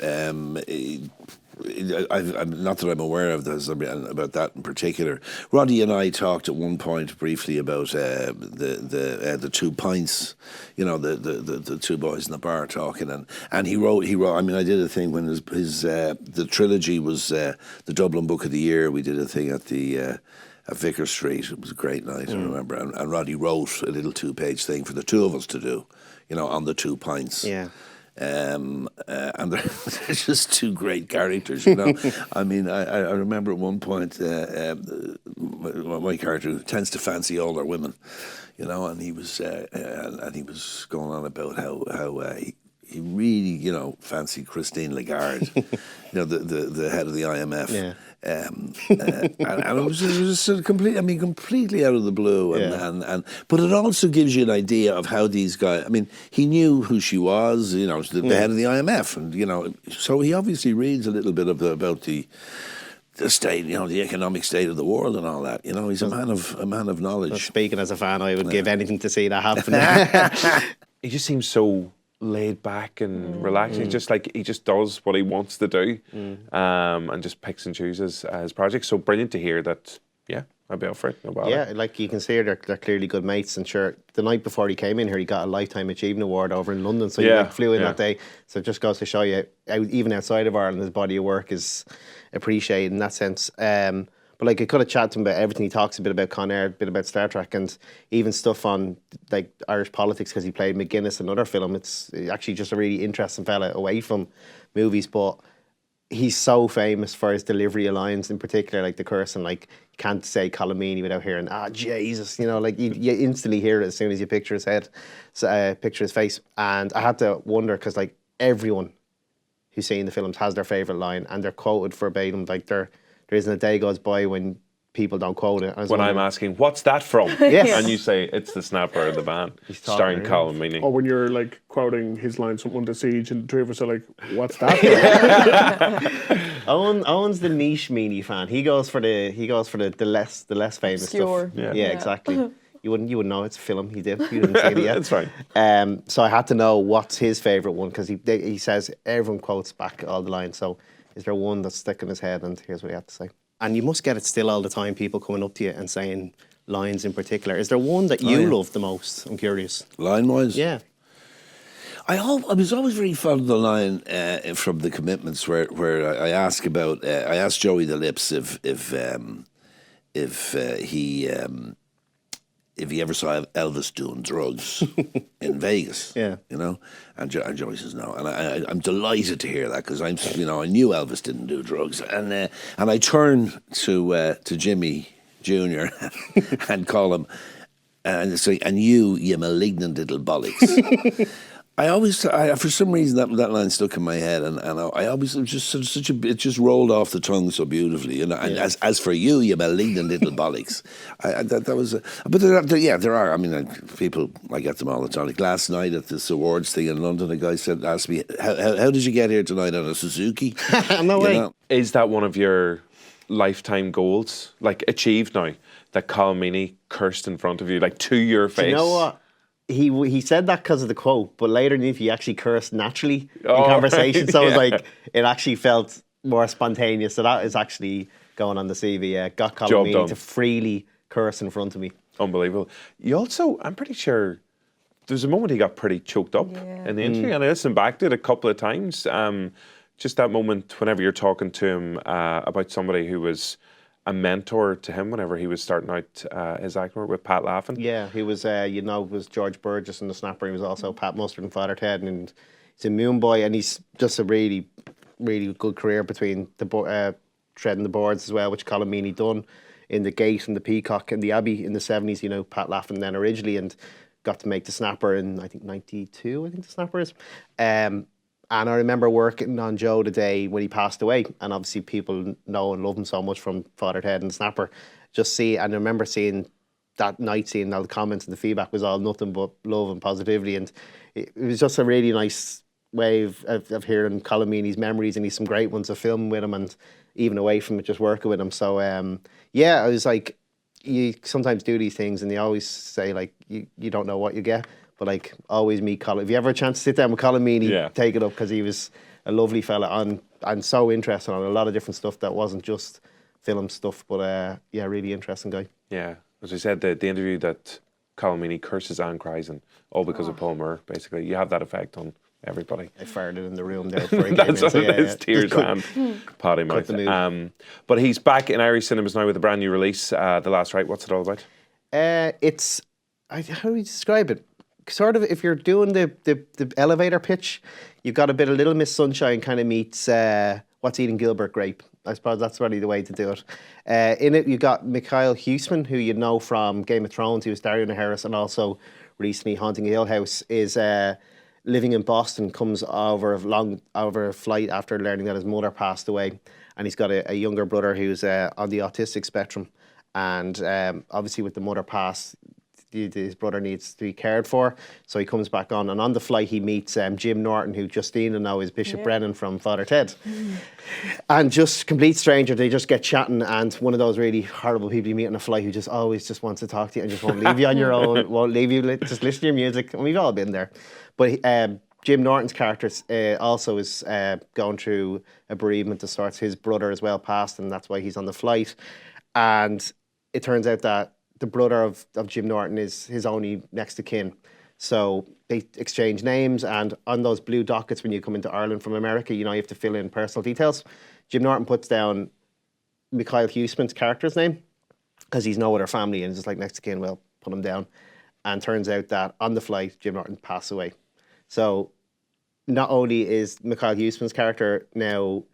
Not that I'm aware of about that in particular. Roddy and I talked at one point briefly about the 2 pints. You know, the two boys in the bar talking, and he wrote. I mean, I did a thing when the trilogy was the Dublin Book of the Year. We did a thing at Vicar Street. It was a great night, I remember. And Roddy wrote a little 2-page thing for the two of us to do, you know, on the 2 pints. Yeah. And they're just two great characters, you know. I mean, I remember at one point my character tends to fancy older women, you know, and he was going on about how he really, you know, fancied Christine Lagarde, you know, the head of the IMF. Yeah. And it was just sort of completely out of the blue, but it also gives you an idea of how these guys. I mean, he knew who she was, you know, the head of the IMF, and you know, so he obviously reads a little bit about the state, you know, the economic state of the world and all that. You know, he's a man of knowledge. Well, speaking as a fan, I would give anything to see that happen. He just seems so laid back and relaxed. He just does what he wants to do, and just picks and chooses his projects. So brilliant to hear that. Yeah, I'd be up for it. No bother. Yeah, like you can see, they're clearly good mates. And sure, the night before he came in here, he got a Lifetime Achievement Award over in London. So he flew in that day. So it just goes to show you, even outside of Ireland, his body of work is appreciated in that sense. But like I could have chatted to him about everything. He talks a bit about Con Air, a bit about Star Trek, and even stuff on like Irish politics because he played McGuinness in another film. It's actually just a really interesting fella away from movies, but he's so famous for his delivery of lines in particular, like the curse, and like you can't say Colm Meaney without hearing Jesus, you know, like you instantly hear it as soon as you picture his head, picture his face. And I had to wonder because like everyone who's seen the films has their favourite line and they're quoted verbatim. Like there isn't a day goes by when people don't quote it. When I'm asking, what's that from? Yes. And you say, it's the snapper of the band, starring Colm Meaney. Or when you're like quoting his lines from Under Siege and the three of us are like, what's that from? Owen's the niche Meaney fan. He goes for the less famous Obscure. stuff. Yeah, exactly. You wouldn't know it's a film he did. You didn't see it yet. That's fine. So I had to know what's his favourite one because he says everyone quotes back all the lines. So is there one that's stuck in his head? And here's what he had to say. And you must get it still all the time, people coming up to you and saying lines in particular. Is there one that you love the most? I'm curious. Line-wise? Yeah. I was always very fond of the line from The Commitments where I asked Joey the Lips if if he ever saw Elvis doing drugs in Vegas. Yeah. You know, and Joey says no, and I'm delighted to hear that because I knew Elvis didn't do drugs, and I turn to Jimmy Jr. and call him and say, and you malignant little bollocks. For some reason that line stuck in my head, and I always it was just it just rolled off the tongue so beautifully. And as for you malignant little bollocks, that was. But there are. I mean, people, I get them all the time. Like last night at this awards thing in London, a guy asked me, "How did you get here tonight on a Suzuki?" No way. Know? Is that one of your lifetime goals, like achieved now? That Colm Meaney cursed in front of you, like to your face. Do you know what? He said that because of the quote, but later in he actually cursed naturally in conversation. Right, so it was like, it actually felt more spontaneous. So that is actually going on the CV. Yeah, got Colm Meaney to freely curse in front of me. Unbelievable. You also, I'm pretty sure, there's a moment he got pretty choked up in the interview, and I listened back to it a couple of times. Just that moment whenever you're talking to him about somebody who was a mentor to him whenever he was starting out his acting work with Pat Laughlin. Yeah, he was, was George Burgess in The Snapper. He was also Pat Mustard in Father Ted, and he's a Moon Boy, and he's just a really, really good career between the treading the boards as well, which Colm Meaney done in The Gate and The Peacock and The Abbey in the 70s. Pat Laughlin then originally, and got to make The Snapper in I think 92. I think The Snapper is. And I remember working on Joe the day when he passed away, and obviously people know and love him so much from Father Ted and Snapper. And I remember seeing that night, seeing all the comments and the feedback was all nothing but love and positivity, and it was just a really nice way of hearing Colm Meaney's memories, and he's some great ones of filming with him, and even away from it, just working with him. So I was like, you sometimes do these things, and they always say like you don't know what you get. But like, always meet Colm. If you ever have a chance to sit down with Colm Meaney, take it up, because he was a lovely fella and so interesting on a lot of different stuff that wasn't just film stuff. But really interesting guy. Yeah, as I said, the interview that Colm Meaney curses and cries, and all because of Paul Moore. Basically, you have that effect on everybody. I farted in the room there before he came That's in. what it is, tears and potty mouth. But he's back in Irish cinemas now with a brand new release, The Last Rite. What's it all about? It's, how do we describe it? Sort of, if you're doing the elevator pitch, you've got a bit of Little Miss Sunshine kind of meets What's Eating Gilbert Grape. I suppose that's really the way to do it. In it, you got Mikhail Huisman, who you know from Game of Thrones. He was Dario Naharis, and also recently Haunting Hill House. Is living in Boston, comes over a flight after learning that his mother passed away, and he's got a younger brother who's on the autistic spectrum, and obviously with the mother passed, his brother needs to be cared for, so he comes back on. And on the flight, he meets Jim Norton, who Justina now is Bishop Brennan from Father Ted. And just complete stranger, they just get chatting, and one of those really horrible people you meet on a flight who just always just wants to talk to you and just won't leave you on your own, won't leave you, just listen to your music. And we've all been there. But Jim Norton's character also is going through a bereavement of sorts. His brother as well passed, and that's why he's on the flight. And it turns out that the brother of Jim Norton is his only next of kin. So they exchange names, and on those blue dockets when you come into Ireland from America, you have to fill in personal details. Jim Norton puts down Mikhail Huisman's character's name because he's no other family, and it's just like next of kin, well, put him down. And turns out that on the flight, Jim Norton passed away. So not only is Mikhail Huisman's character now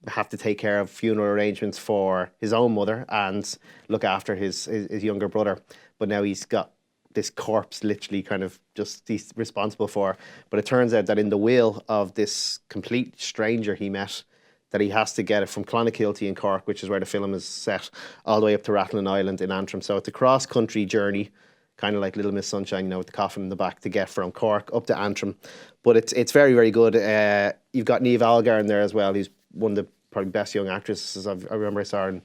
have to take care of funeral arrangements for his own mother and look after his younger brother, but now he's got this corpse literally kind of just he's responsible for. But it turns out that in the will of this complete stranger he met, that he has to get it from Clonakilty in Cork, which is where the film is set, all the way up to Rathlin Island in Antrim. So it's a cross-country journey, kind of like Little Miss Sunshine, with the coffin in the back, to get from Cork up to Antrim. But it's very, very good. You've got Niamh Algar in there as well, who's one of the probably best young actresses. I remember I saw her in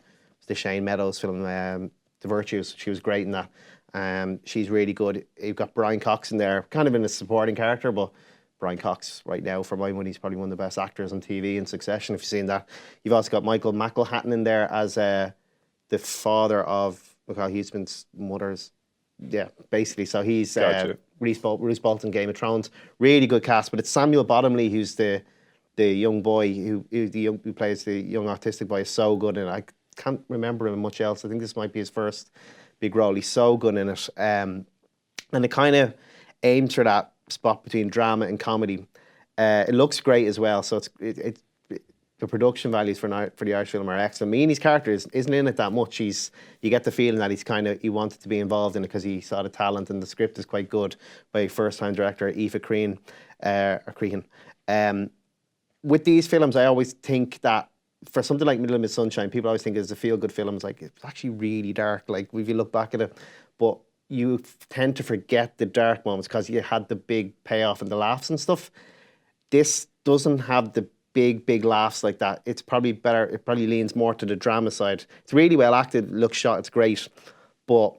the Shane Meadows film, The Virtues. She was great in that. She's really good. You've got Brian Cox in there, kind of in a supporting character, but Brian Cox right now, for my money, is probably one of the best actors on TV in Succession, if you've seen that. You've also got Michael McElhatton in there as the father of Mikhail Huisman's mother's. Yeah, basically. So he's Roose Bolton, Game of Thrones. Really good cast, but it's Samuel Bottomley who's the young boy who plays the young autistic boy, is so good, and I can't remember him much else. I think this might be his first big role. He's so good in it. And it kind of aims for that spot between drama and comedy. It looks great as well. So it's the production values for the Irish film are excellent. Meaney's character isn't in it that much. You get the feeling that he wanted to be involved in it because he saw the talent, and the script is quite good by first-time director Aoife Crean. With these films, I always think that for something like Middle of Miss Sunshine, people always think it's a feel-good film. It's like, it's actually really dark, like if you look back at it. But you tend to forget the dark moments because you had the big payoff and the laughs and stuff. This doesn't have the big laughs like that. It's probably better. It probably leans more to the drama side. It's really well acted, looks shot, it's great. But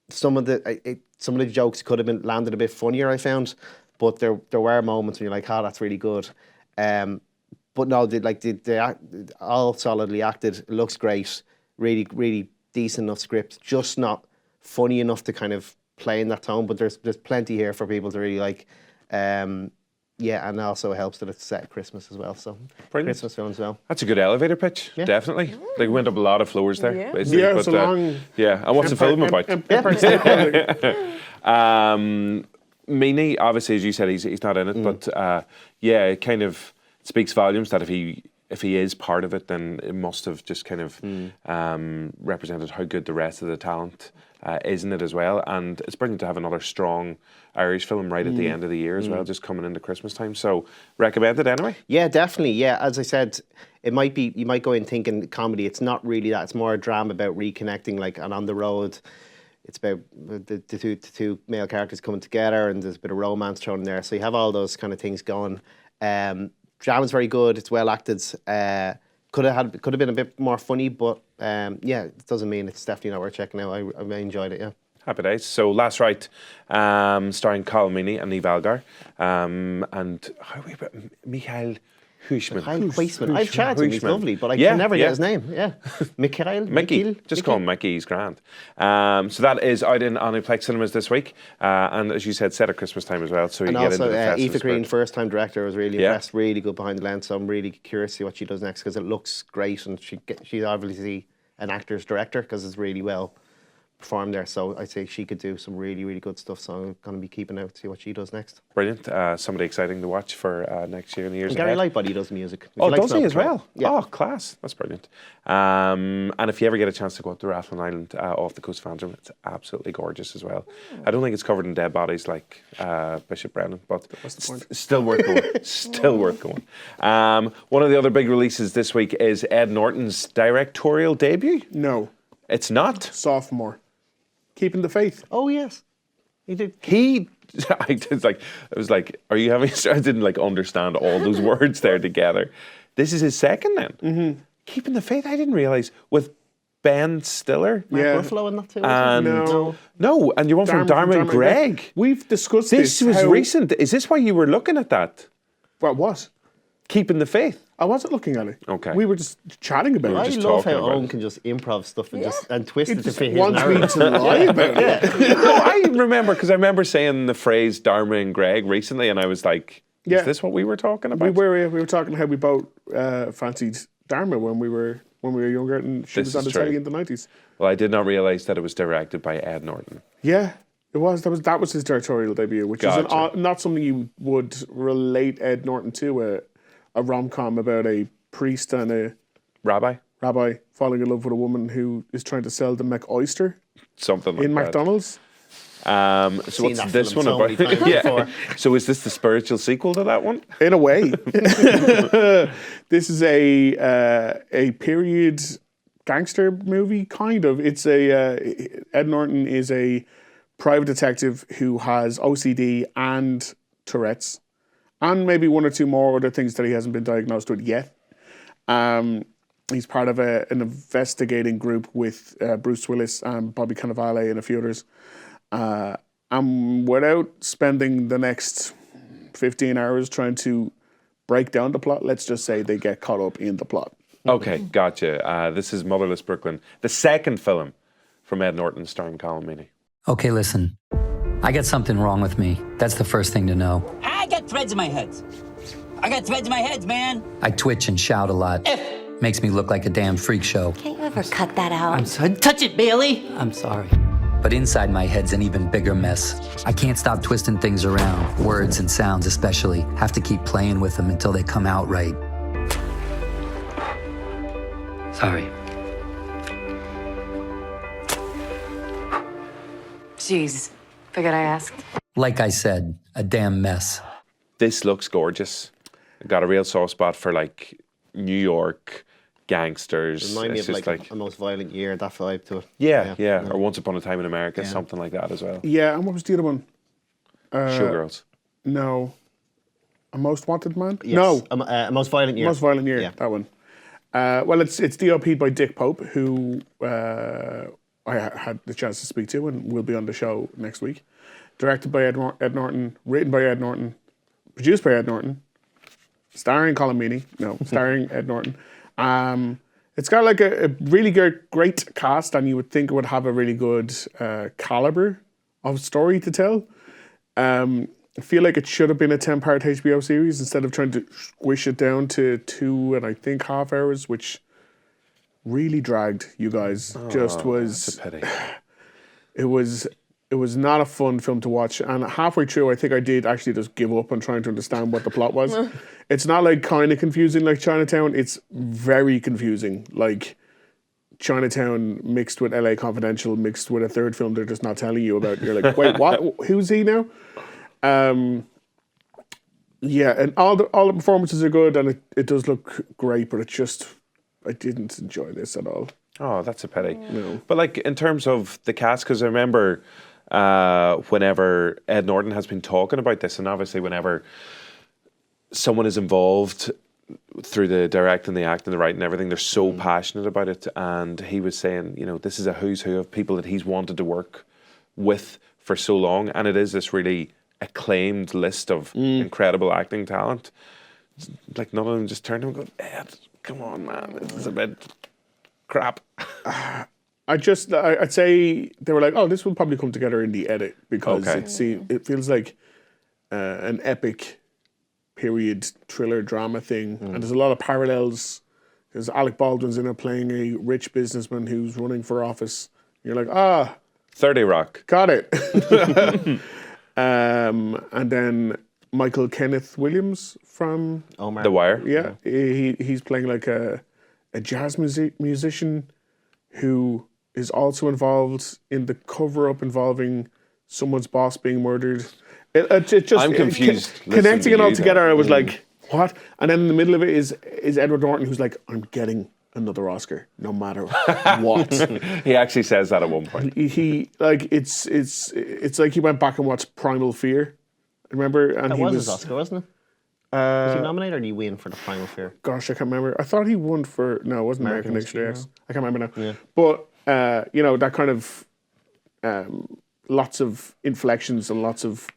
some of the jokes could have been landed a bit funnier, I found. But there were moments when you're like, oh, that's really good. But no, they all solidly acted. It looks great. Really, really decent enough script. Just not funny enough to kind of play in that tone. But there's plenty here for people to really like. Yeah, and also it helps that it's set at Christmas as well. So brilliant. Christmas film as well. That's a good elevator pitch, definitely. Like, went up a lot of floors there. Yeah, it's a long... Yeah, and what's the film about? Meaney, obviously, as you said, he's not in it, but it kind of speaks volumes that if he is part of it, then it must have just kind of represented how good the rest of the talent is in it as well. And it's brilliant to have another strong Irish film right at the end of the year as well, just coming into Christmas time. So, recommend it anyway? Yeah, definitely. Yeah, as I said, you might go in thinking comedy. It's not really that. It's more a drama about reconnecting, like, and on the road. It's about the two male characters coming together, and there's a bit of romance thrown in there. So you have all those kind of things going. Drama's very good. It's well acted. Could have been a bit more funny, but it doesn't mean it's definitely not worth checking out. I enjoyed it. Yeah. Happy days. So, Last Right, starring Colm Meaney and Niamh Algar, and how are we about Michael Huisman? I've chatted to him, he's lovely, but I can never get his name. Yeah. Mickey. Just call him Mickey, he's grand. So that is out in Omniplex cinemas this week, and as you said, set at Christmas time as well. So you and get also, into the festive Aoife Crean, spirit. first-time director, was really impressed, really good behind the lens, so I'm really curious to see what she does next, because it looks great, and she's obviously an actor's director, because it's really well performed there, so I'd say she could do some really, really good stuff, so I'm going to be keeping out to see what she does next. Brilliant. Somebody exciting to watch for next year and the years and Gary ahead. Lightbody does music. Oh, does he as well? Yeah. Oh, class. That's brilliant. And if you ever get a chance to go up to Rathlin Island off the coast of Antrim, it's absolutely gorgeous as well. I don't think it's covered in dead bodies like Bishop Brennan, but still worth going. Still worth going. One of the other big releases this week is Ed Norton's directorial debut. No. It's not? Sophomore. Keeping the Faith. Oh, yes. He did. I was like, are you having? I didn't understand all those words there together. This is his second then. Mm-hmm. Keeping the Faith. I didn't realize with Ben Stiller. Mark Ruffalo and that too. No, and you're one from Dharma and Greg. We've discussed this. This was recent. Is this why you were looking at that? What? Keeping the Faith. I wasn't looking at it. Okay. We were just chatting about it. I love how Owen can just improv stuff and twist it to fit his wants me to lie about it. No, I remember saying the phrase Dharma and Greg recently, and I was like, is this what we were talking about? We were talking how we both fancied Dharma when we were younger, and she was on the telly in the 90s. Well, I did not realise that it was directed by Ed Norton. Yeah. It was. That was his directorial debut, which is not something you would relate Ed Norton to, a rom-com about a priest and a rabbi falling in love with a woman who is trying to sell the McOyster something like in that. McDonald's. So what's this one about? So is this the spiritual sequel to that one? In a way. This is a period gangster movie, kind of. It's Ed Norton is a private detective who has OCD and Tourette's, and maybe one or two more other things that he hasn't been diagnosed with yet. He's part of an investigating group with Bruce Willis and Bobby Cannavale and a few others. And without spending the next 15 hours trying to break down the plot, let's just say they get caught up in the plot. Okay, gotcha. This is Motherless Brooklyn, the second film from Ed Norton starring Colm Meaney. Okay, listen. I got something wrong with me. That's the first thing to know. I got threads in my head. I got threads in my head, man. I twitch and shout a lot. Makes me look like a damn freak show. Can't you ever cut that out? I'm sorry. Touch it, Bailey! I'm sorry. But inside my head's an even bigger mess. I can't stop twisting things around, words and sounds especially. Have to keep playing with them until they come out right. Sorry. Jeez. Figured I asked. Like I said, a damn mess. This looks gorgeous. Got a real soft spot for like New York gangsters. Remind me It's of just like a Most Violent Year, that vibe to it. Yeah. Or Once Upon a Time in America, something like that as well. Yeah, and what was the other one? Showgirls. No. A Most Wanted Man? Yes. No. A Most Violent Year. Most Violent Year, that one. Well, it's DOP'd by Dick Pope, who I had the chance to speak to and will be on the show next week. Directed by Ed Norton, written by Ed Norton, produced by Ed Norton, starring Colm Meaney. No, starring Ed Norton. It's got like a really great cast, and you would think it would have a really good caliber of story to tell. I feel like it should have been a 10-part HBO series instead of trying to squish it down to 2.5 hours, which really dragged you guys. That's a pity. It was not a fun film to watch, and halfway through I think I did actually just give up on trying to understand what the plot was. It's not like kind of confusing like Chinatown, it's very confusing. Like Chinatown mixed with LA Confidential mixed with a third film they're just not telling you about. You're like, wait, what? Who's he now? Yeah, and all the performances are good, and it does look great, but I didn't enjoy this at all. Oh, that's a pity. No. But like in terms of the cast, because I remember whenever Ed Norton has been talking about this, and obviously whenever someone is involved through the directing, the acting, the writing, everything, they're so passionate about it. And he was saying, this is a who's who of people that he's wanted to work with for so long, and it is this really acclaimed list of incredible acting talent. Like none of them just turned to him and go, Ed, come on, man, this is a bit crap. I'd say they were like, oh, this will probably come together in the edit because it feels like an epic period thriller drama thing, and there's a lot of parallels. Because Alec Baldwin's in it playing a rich businessman who's running for office. You're like, 30 Rock. Got it. And then Michael Kenneth Williams from The Wire. Yeah, he's playing like a jazz musician who is also involved in the cover-up involving someone's boss being murdered. It just, I'm confused. Connecting it all together, I was like, what? And then in the middle of it is Edward Norton, who's like, I'm getting another Oscar, no matter what. He actually says that at one point. He like it's like he went back and watched Primal Fear. Remember? And That he was his Oscar, wasn't it? Was he nominated or did he win for the Primal Fear? Gosh, I can't remember. I thought he won for it wasn't American History X. I can't remember now. Yeah. But that kind of lots of inflections and lots of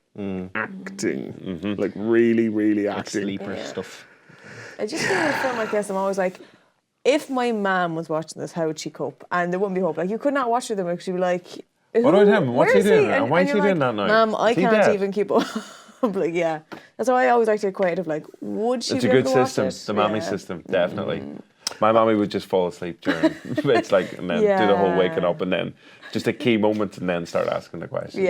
acting, like really, really acting. Sleeper stuff. I just feel with a film like this, I'm always like, if my mum was watching this, how would she cope? And there wouldn't be hope. Like, you could not watch it with them because she'd be like, what about him? What's he doing? And why is he you're doing that now? Mum, I Is he can't dead? even keep up. Like, yeah. That's why I always like to equate it. Like, would she It's be a able good to watch system. it? The mommy system, definitely. My mommy would just fall asleep during it's like, and then do the whole waking up, and then just a key moment, and then start asking the questions.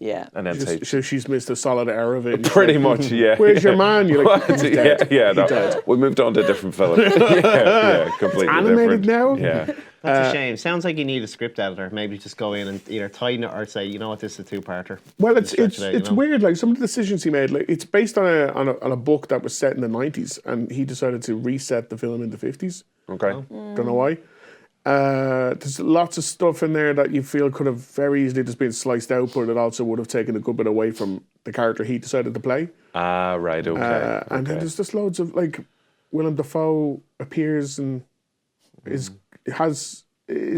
Yeah. And then say, So she's missed a solid hour of it. pretty much, yeah. Where's your man? You're like, What? he's dead. No. He's dead. We moved on to a different film. yeah, completely Animated different. now? Yeah. That's a shame. Sounds like you need a script editor. Maybe just go in and either tighten it or say, you know what, this is a two-parter. Well, it's Stretch it out, weird. Like some of the decisions he made, like it's based on a book that was set in the 90s, and he decided to reset the film in the 50s. Okay. Don't know why. There's lots of stuff in there that you feel could have very easily just been sliced out, but it also would have taken a good bit away from the character he decided to play. Ah, right. Okay. And then there's just loads of like Willem Dafoe appears and is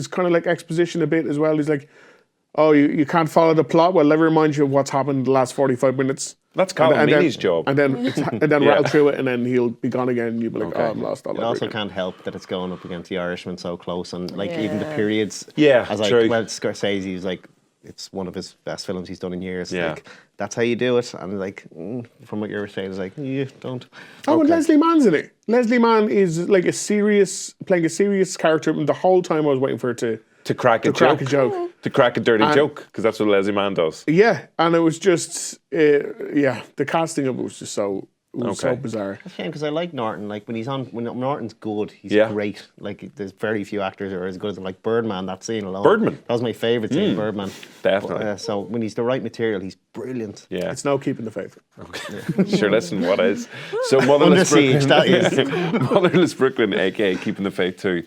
kind of like exposition a bit as well. He's like, oh, you can't follow the plot. Well, let me remind you of what's happened in the last 45 minutes. That's Colm Meaney's job. And then rattle through it, and then he'll be gone again. And you'll be like, oh, I'm lost all It over also again. can't help that it's going up against the Irishman so close, and like even the periods. Yeah, as like true. well, Scorsese was like it's one of his best films he's done in years. Yeah. Like, that's how you do it. And like, from what you were saying, it's like, you don't. Oh, and Okay. Lesley Mann's in it. Lesley Mann is like playing a serious character, and the whole time I was waiting for her To crack a joke. To crack a dirty joke, because that's what Lesley Mann does. Yeah, and it was just, the casting of it was just so bizarre. It's a shame because I like Norton. Like when Norton's good, he's great. Like there's very few actors who are as good as him. Like Birdman, that scene alone. Birdman? That was my favourite scene, Birdman. Definitely. But, so when he's the right material, he's brilliant. Yeah. It's no keeping the faith. Sure, listen, what is? So Motherless Under Brooklyn, siege, that is. Motherless Brooklyn, aka Keeping the Faith 2,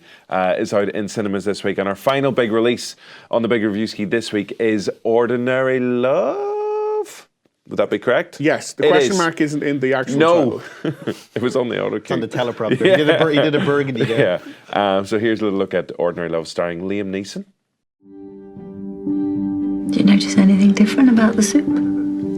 is out in cinemas this week. And our final big release on the Big Reviewski this week is Ordinary Love. Would that be correct? Yes, the question mark isn't in the actual title. It was on the auto It's on the teleprompter. He did a burgundy there. Yeah. So here's a little look at Ordinary Love starring Liam Neeson. Do you notice anything different about the soup?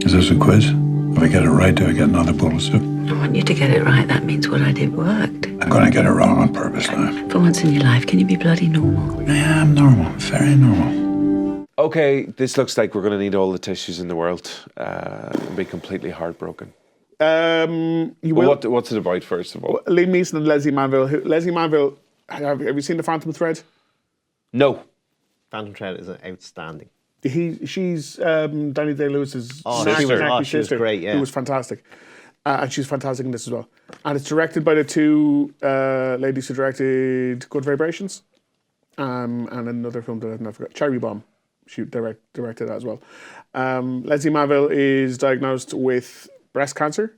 Is this a quiz? If I get it right, do I get another bowl of soup? I want you to get it right. That means what I did worked. I'm going to get it wrong on purpose now. For once in your life, can you be bloody normal? Yeah, I'm normal. Very normal. Okay, this looks like we're going to need all the tissues in the world and be completely heartbroken. You will. What's it about, first of all? Liam Neeson and Lesley Manville. Lesley Manville, have you seen The Phantom Thread? No. Phantom Thread is outstanding. She's Danny Day-Lewis's sister. She was great, yeah. Who was fantastic. And she's fantastic in this as well. And it's directed by the two ladies who directed Good Vibrations and another film that I forgot, Cherry Bomb. She directed that as well. Lesley Manville is diagnosed with breast cancer,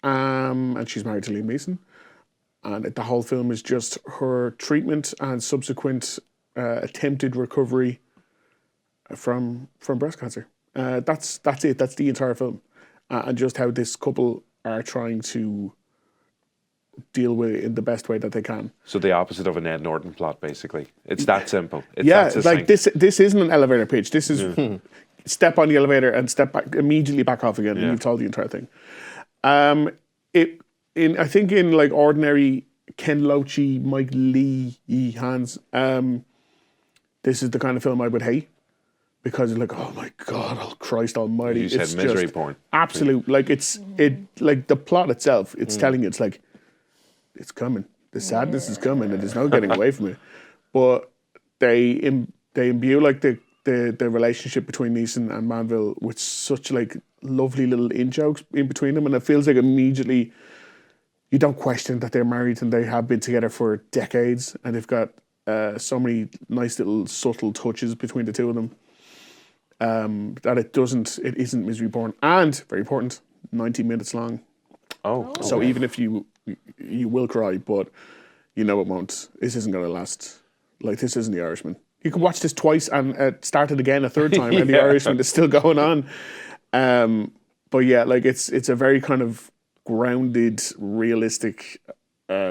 and she's married to Liam Neeson. And the whole film is just her treatment and subsequent attempted recovery from breast cancer. That's it. That's the entire film, and just how this couple are trying to deal with it in the best way that they can. So the opposite of an Ed Norton plot, basically. It's that simple. This isn't an elevator pitch. This is step on the elevator and step back, immediately back off again, and you've told the entire thing. I think in like ordinary Ken Loach, Mike Lee hands, this is the kind of film I would hate. Because you're like, oh my God, oh Christ Almighty! You said misery porn. Absolute, like like the plot itself. It's telling you, it's like, it's coming. The sadness is coming, and there's no getting away from it. But they imbue like the relationship between Neeson and Manville with such like lovely little in jokes in between them, and it feels like immediately you don't question that they're married and they have been together for decades, and they've got so many nice little subtle touches between the two of them. That it isn't misery porn, and very important, 90 minutes long. Oh, so even if you will cry, but you know it won't. This isn't going to last. Like, this isn't The Irishman. You can watch this twice and start it again a third time, and The Irishman is still going on. But yeah, like it's a very kind of grounded, realistic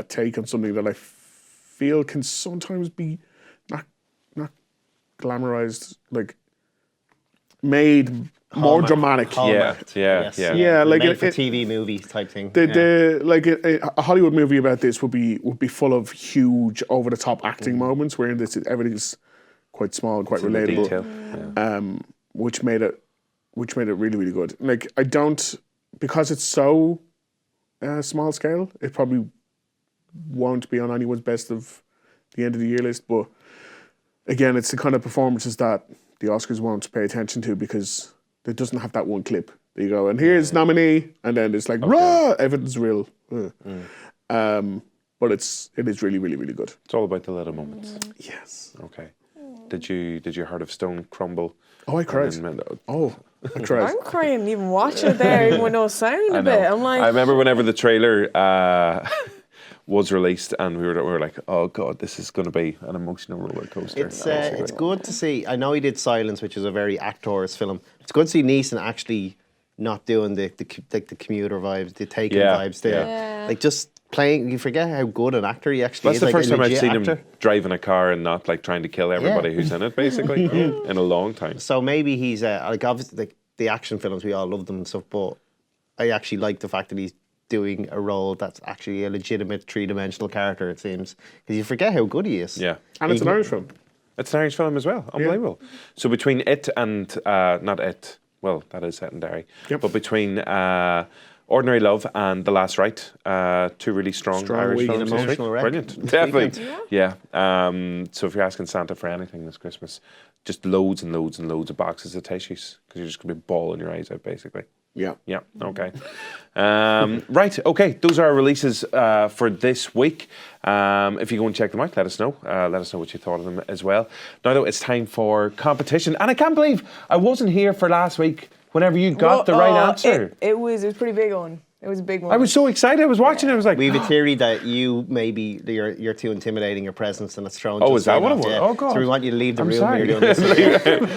take on something that I feel can sometimes be not glamorized, like made more dramatic. Yeah. Like made for TV movie type thing. A Hollywood movie about this would be full of huge over the top acting moments, where everything's quite small, quite relatable. Which made it really, really good. Like I don't, because it's so small scale, it probably won't be on anyone's best of the end of the year list. But again, it's the kind of performances that the Oscars won't pay attention to, because it doesn't have that one clip. There you go, and here's nominee, and then it's like, raw, everything's real. But it is really, really, really good. It's all about the little moments. Yes. Okay. Did your heart of stone crumble? Oh, I cried. I cried. I'm crying even watching it there, even with no sound a bit. I'm like, I remember whenever the trailer was released, and we were like, oh God, this is going to be an emotional roller coaster. It's good to see. I know he did Silence, which is a very actor's film. It's good to see Neeson actually not doing the commuter vibes, the Taken vibes there. Yeah. Like just playing. You forget how good an actor he actually That's is. the like first a time I've legit seen actor. him driving a car and not like trying to kill everybody who's in it, basically, in a long time. So maybe he's like obviously like the action films, we all love them and stuff, but I actually like the fact that he's doing a role that's actually a legitimate three-dimensional character, it seems, because you forget how good he is. Yeah. And it's an Irish film. It's an Irish film as well. Unbelievable. So between it and not it, well, that is set in Derry. But between Ordinary Love and The Last Rite, two really strong Irish week. films this week. Emotional wreck Brilliant, this definitely. weekend. Yeah. So if you're asking Santa for anything this Christmas, just loads and loads and loads of boxes of tissues because you're just going to be bawling your eyes out, basically. Yeah. Yeah. Okay. Right. Okay. Those are our releases for this week. If you go and check them out, let us know. Let us know what you thought of them as well. Now, though, it's time for competition, and I can't believe I wasn't here for last week. Whenever you got the right answer, it was a pretty big one. It was a big one. I was so excited. I was watching it. I was like, we have a theory that you maybe you're too intimidating your presence and it's thrown. Oh, is that what it was? Yeah. Oh, God. So we want you to leave the I'm room. sorry. When you're doing this.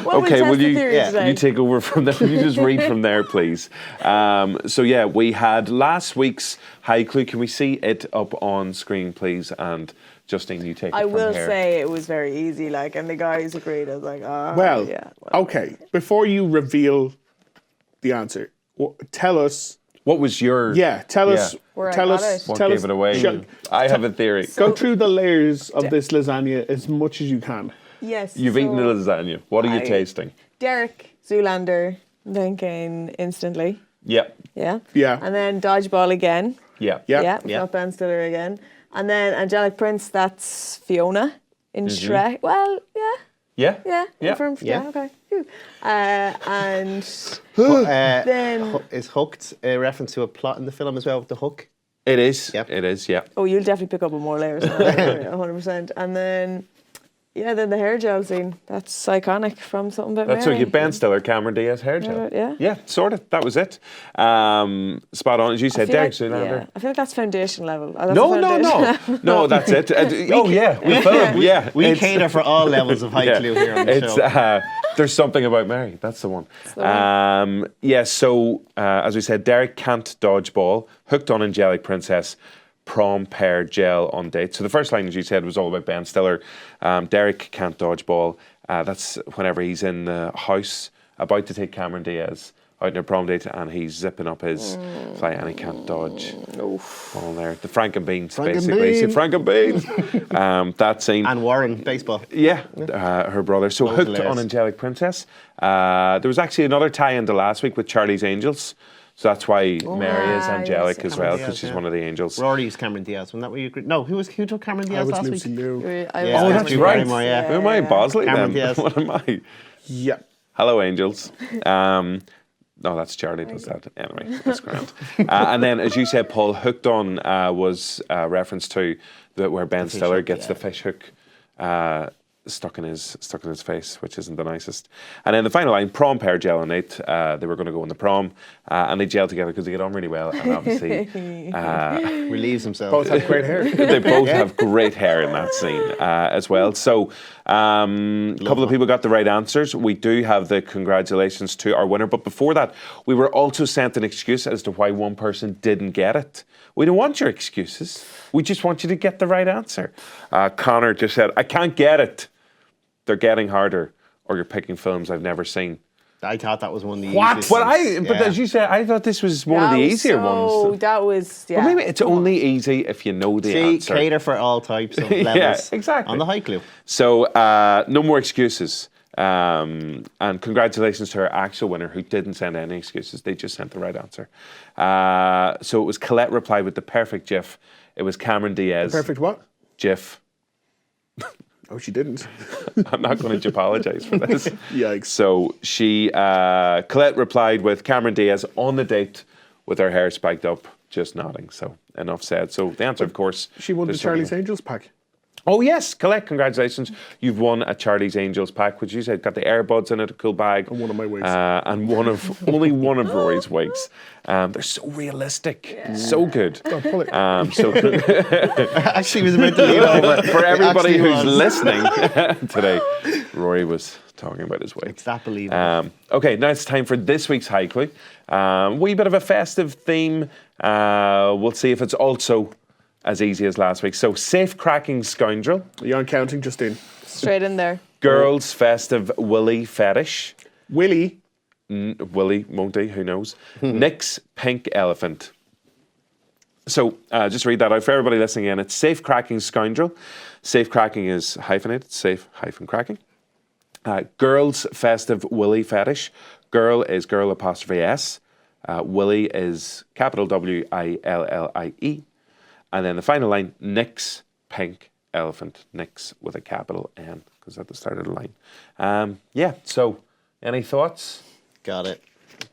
Okay, will you take over from there? Will you just read from there, please? So yeah, we had last week's High Clue. Can we see it up on screen, please? And Justine, you take it I from will here. say it was very easy, and the guys agreed. I was like, well, yeah. Okay. Before you reveal the answer, tell us. What was your... Yeah, tell us... Where tell I us... got it. What tell gave us, it away? I have a theory. Go through the layers of this lasagna as much as you can. Yes. You've eaten the lasagna. What are you tasting? Derek Zoolander, thinking instantly. Yep. Yeah. Yeah. And then Dodgeball again. Yeah. Yeah. Got Ben Stiller again. And then Angelic Prince, that's Fiona in Shrek. Well, yeah. Yeah. Yeah. Okay. Phew. And then is Hooked a reference to a plot in the film as well with the hook? It is. Yep. It is, yeah. oh, you'll definitely pick up on more layers. 100%. And then then the hair gel scene. That's iconic from Something About That's Mary. what you Ben Stiller, Cameron Diaz hair gel. Yeah. Yeah, sort of. That was it. Spot on, as you said, Derek Zoolander. I feel like that's foundation level. That's No. No, that's it. We film. Yeah. We cater for all levels of High Clue here on the show. There's Something About Mary. That's the one. So as we said, Derek can't dodge ball. Hooked on Angelic Princess. Prom pear gel on date. So the first line, as you said, was all about Ben Stiller. Derek can't dodge ball. That's whenever he's in the house about to take Cameron Diaz out on a prom date and he's zipping up his fly and he can't dodge. Ball there. The Frank and Beans, basically. Frank and Beans. That scene. And Warren, baseball. Yeah, her brother. So Loads of Hooked on layers. Angelic Princess. There was actually another tie into last week with Charlie's Angels. So that's why Mary is angelic as well, because she's one of the angels. Rory's Cameron Diaz. Wasn't that what you agreed? No, who took Cameron Diaz last week? Oh, that's right. Who am I, Bosley Cameron then? Diaz. What am I? Yeah. Hello, angels. No, that's Charlie does that. Anyway, that's grand. And then, as you said, Paul, Hooked on was a reference to where Ben Stiller gets the fish hook stuck in his face, which isn't the nicest. And then the final line, prom pear gel on it. They were going to go on the prom, and they gel together because they get on really well. And obviously, relieves themselves. Both have great hair. They both have great hair in that scene as well. So, a couple of people got the right answers. We do have the congratulations to our winner. But before that, we were also sent an excuse as to why one person didn't get it. We don't want your excuses. We just want you to get the right answer. Connor just said, I can't get it. They're getting harder, or you're picking films I've never seen. I thought that was one of the What? easiest But ones. but as you said, I thought this was one of the easier ones. That was, Well, maybe it's only easy if you know the answer. Cater for all types of levels. Yeah, exactly. On the High Clue. So, no more excuses. And congratulations to our actual winner who didn't send any excuses. They just sent the right answer. So it was Colette replied with the perfect GIF. It was Cameron Diaz. Perfect what? GIF. Oh, she didn't. I'm not going to apologise for this. Yikes. So Colette replied with Cameron Diaz on the date with her hair spiked up, just nodding. So enough said. So the answer, of course. She won the Charlie's Angels pack. Oh, yes. Colette, congratulations. You've won a Charlie's Angels pack, which you said got the earbuds in it, a cool bag. And one of my wigs. And only one of Rory's wigs. They're so realistic. So good. Go on, pull it. Actually, was about to lean over. For everybody It actually who's was. listening today, Rory was talking about his wig. It's that believable. Okay, now it's time for this week's High Clue. Wee bit of a festive theme. We'll see if it's also as easy as last week. So, safe-cracking scoundrel. You're on counting, Justine. Straight in there. Girls' festive willy fetish. Willy. Willy, won't he? Who knows? Nick's pink elephant. So just read that out for everybody listening in. It's Safe Cracking Scoundrel. Safe Cracking is hyphenated. Safe-cracking. Girls Festive Willy Fetish. Girl is girl apostrophe S. Willy is capital W-I-L-L-I-E. And then the final line, Nick's Pink Elephant. Nick's with a capital N, because at the start of the line. Yeah, so any thoughts? Got it.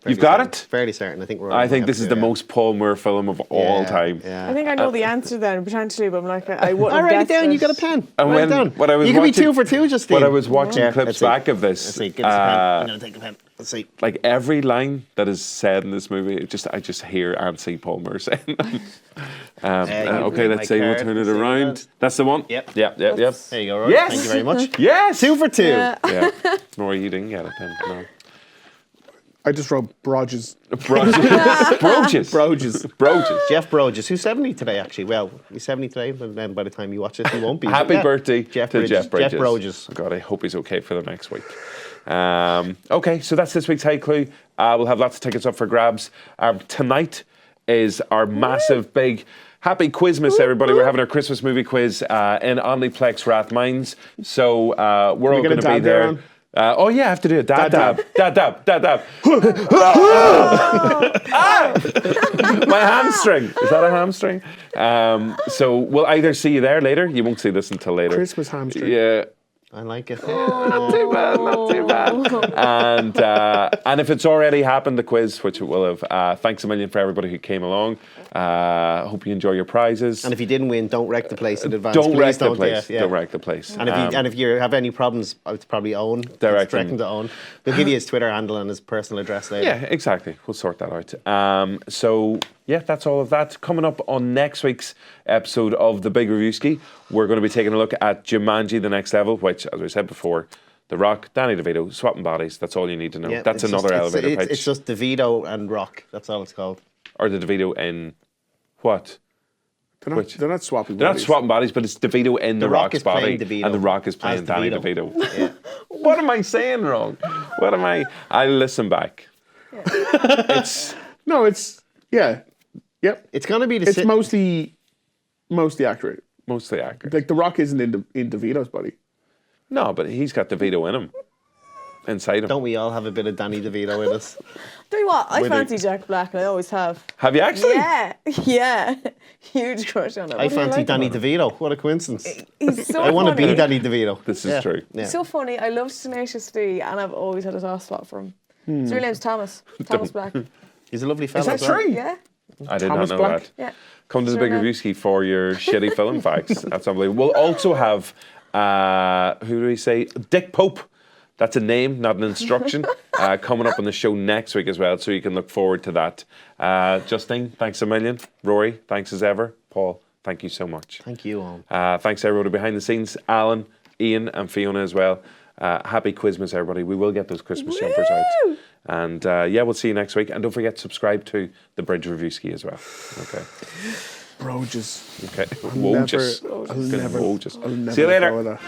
You've got it? Fairly certain. I think we're. I think this is the most Paul Moore film of all time. I think I know the answer then, potentially, but I'm like, I wouldn't I'll have write it guessed down. You got a pen. And Write it down. when I was you can be watching- 2 for 2, Justine. When I was watching clips let's see. back of this, Let's see. Give us a pen. I'm gonna take a pen. Let's see. like every line that is said in this movie, I just hear and see Paul Moore saying them. Okay, let's see. We'll turn it around. That's the one. Yep. Yep. There you go, Rory. Yes. Thank you very much. Yes. 2 for 2. Yeah. Rory, you didn't get it then. No. I just wrote Broges. Broges. Jeff Broges, who's 70 today, actually. Well, he's 70 today, but then by the time you watch this, he won't be. Happy birthday to Jeff Bridges. Jeff Broges. God, I hope he's okay for the next week. Okay, so that's this week's High Clue. We'll have lots of tickets up for grabs. Tonight is our massive, big, happy Quizmas, everybody. We're having our Christmas movie quiz in Omniplex Rathmines. So we're all going to be there. Oh yeah, I have to do a dab. My hamstring. Is that a hamstring? So we'll either see you there later. You won't see this until later. Christmas hamstring. Yeah. I like it. Not too bad. And if it's already happened, the quiz, which it will have, thanks a million for everybody who came along. Hope you enjoy your prizes. And if you didn't win, don't wreck the place in advance. Don't wreck Please the place. Yeah. Don't wreck the place. And if you have any problems, it's probably Owen. Direct him to Owen. We'll give you his Twitter handle and his personal address later. Yeah, exactly. We'll sort that out. So yeah, that's all of that. Coming up on next week's episode of The Big Reviewski, we're going to be taking a look at Jumanji: The Next Level, which, as I said before, The Rock, Danny DeVito, swapping bodies. That's all you need to know. Yeah, that's another elevator pitch. It's just DeVito and Rock. That's all it's called. Or the DeVito in what? They're not swapping bodies. They're not swapping bodies, but it's DeVito in The Rock's body. DeVito And The Rock is playing Danny DeVito. DeVito. Yeah. What am I saying wrong? What am I? I'll listen back. Yep. It's going to be It's mostly accurate. Mostly accurate. Like The Rock isn't in DeVito's body. No, but he's got DeVito in him. Inside him. Don't we all have a bit of Danny DeVito in us? Tell you what, I With fancy Jack Black, and I always have. Have you actually? Yeah. Huge crush on him. I fancy Danny DeVito. What a coincidence. He's so I want to funny. be Danny DeVito. This is true. Yeah. He's so funny. I love Tenacious D, and I've always had a soft spot for him. His real name's Thomas. Thomas Black. He's a lovely fella. Is that as well. true? Yeah. I did Thomas not know Black? that. Yeah. Come to the Sure Big enough. Reviewski for your shitty film facts. That's unbelievable. We'll also have, who do we say? Dick Pope. That's a name, not an instruction. Coming up on the show next week as well, so you can look forward to that. Justine, thanks a million. Rory, thanks as ever. Paul, thank you so much. Thank you, Owen. Thanks everybody behind the scenes. Alan, Ian and Fiona as well. Happy Quizmas, everybody. We will get those Christmas jumpers out. And we'll see you next week. And don't forget to subscribe to the Bridge Reviewski as well. Okay. Broges. Okay. I'll never Wojus. let See you go later. of that.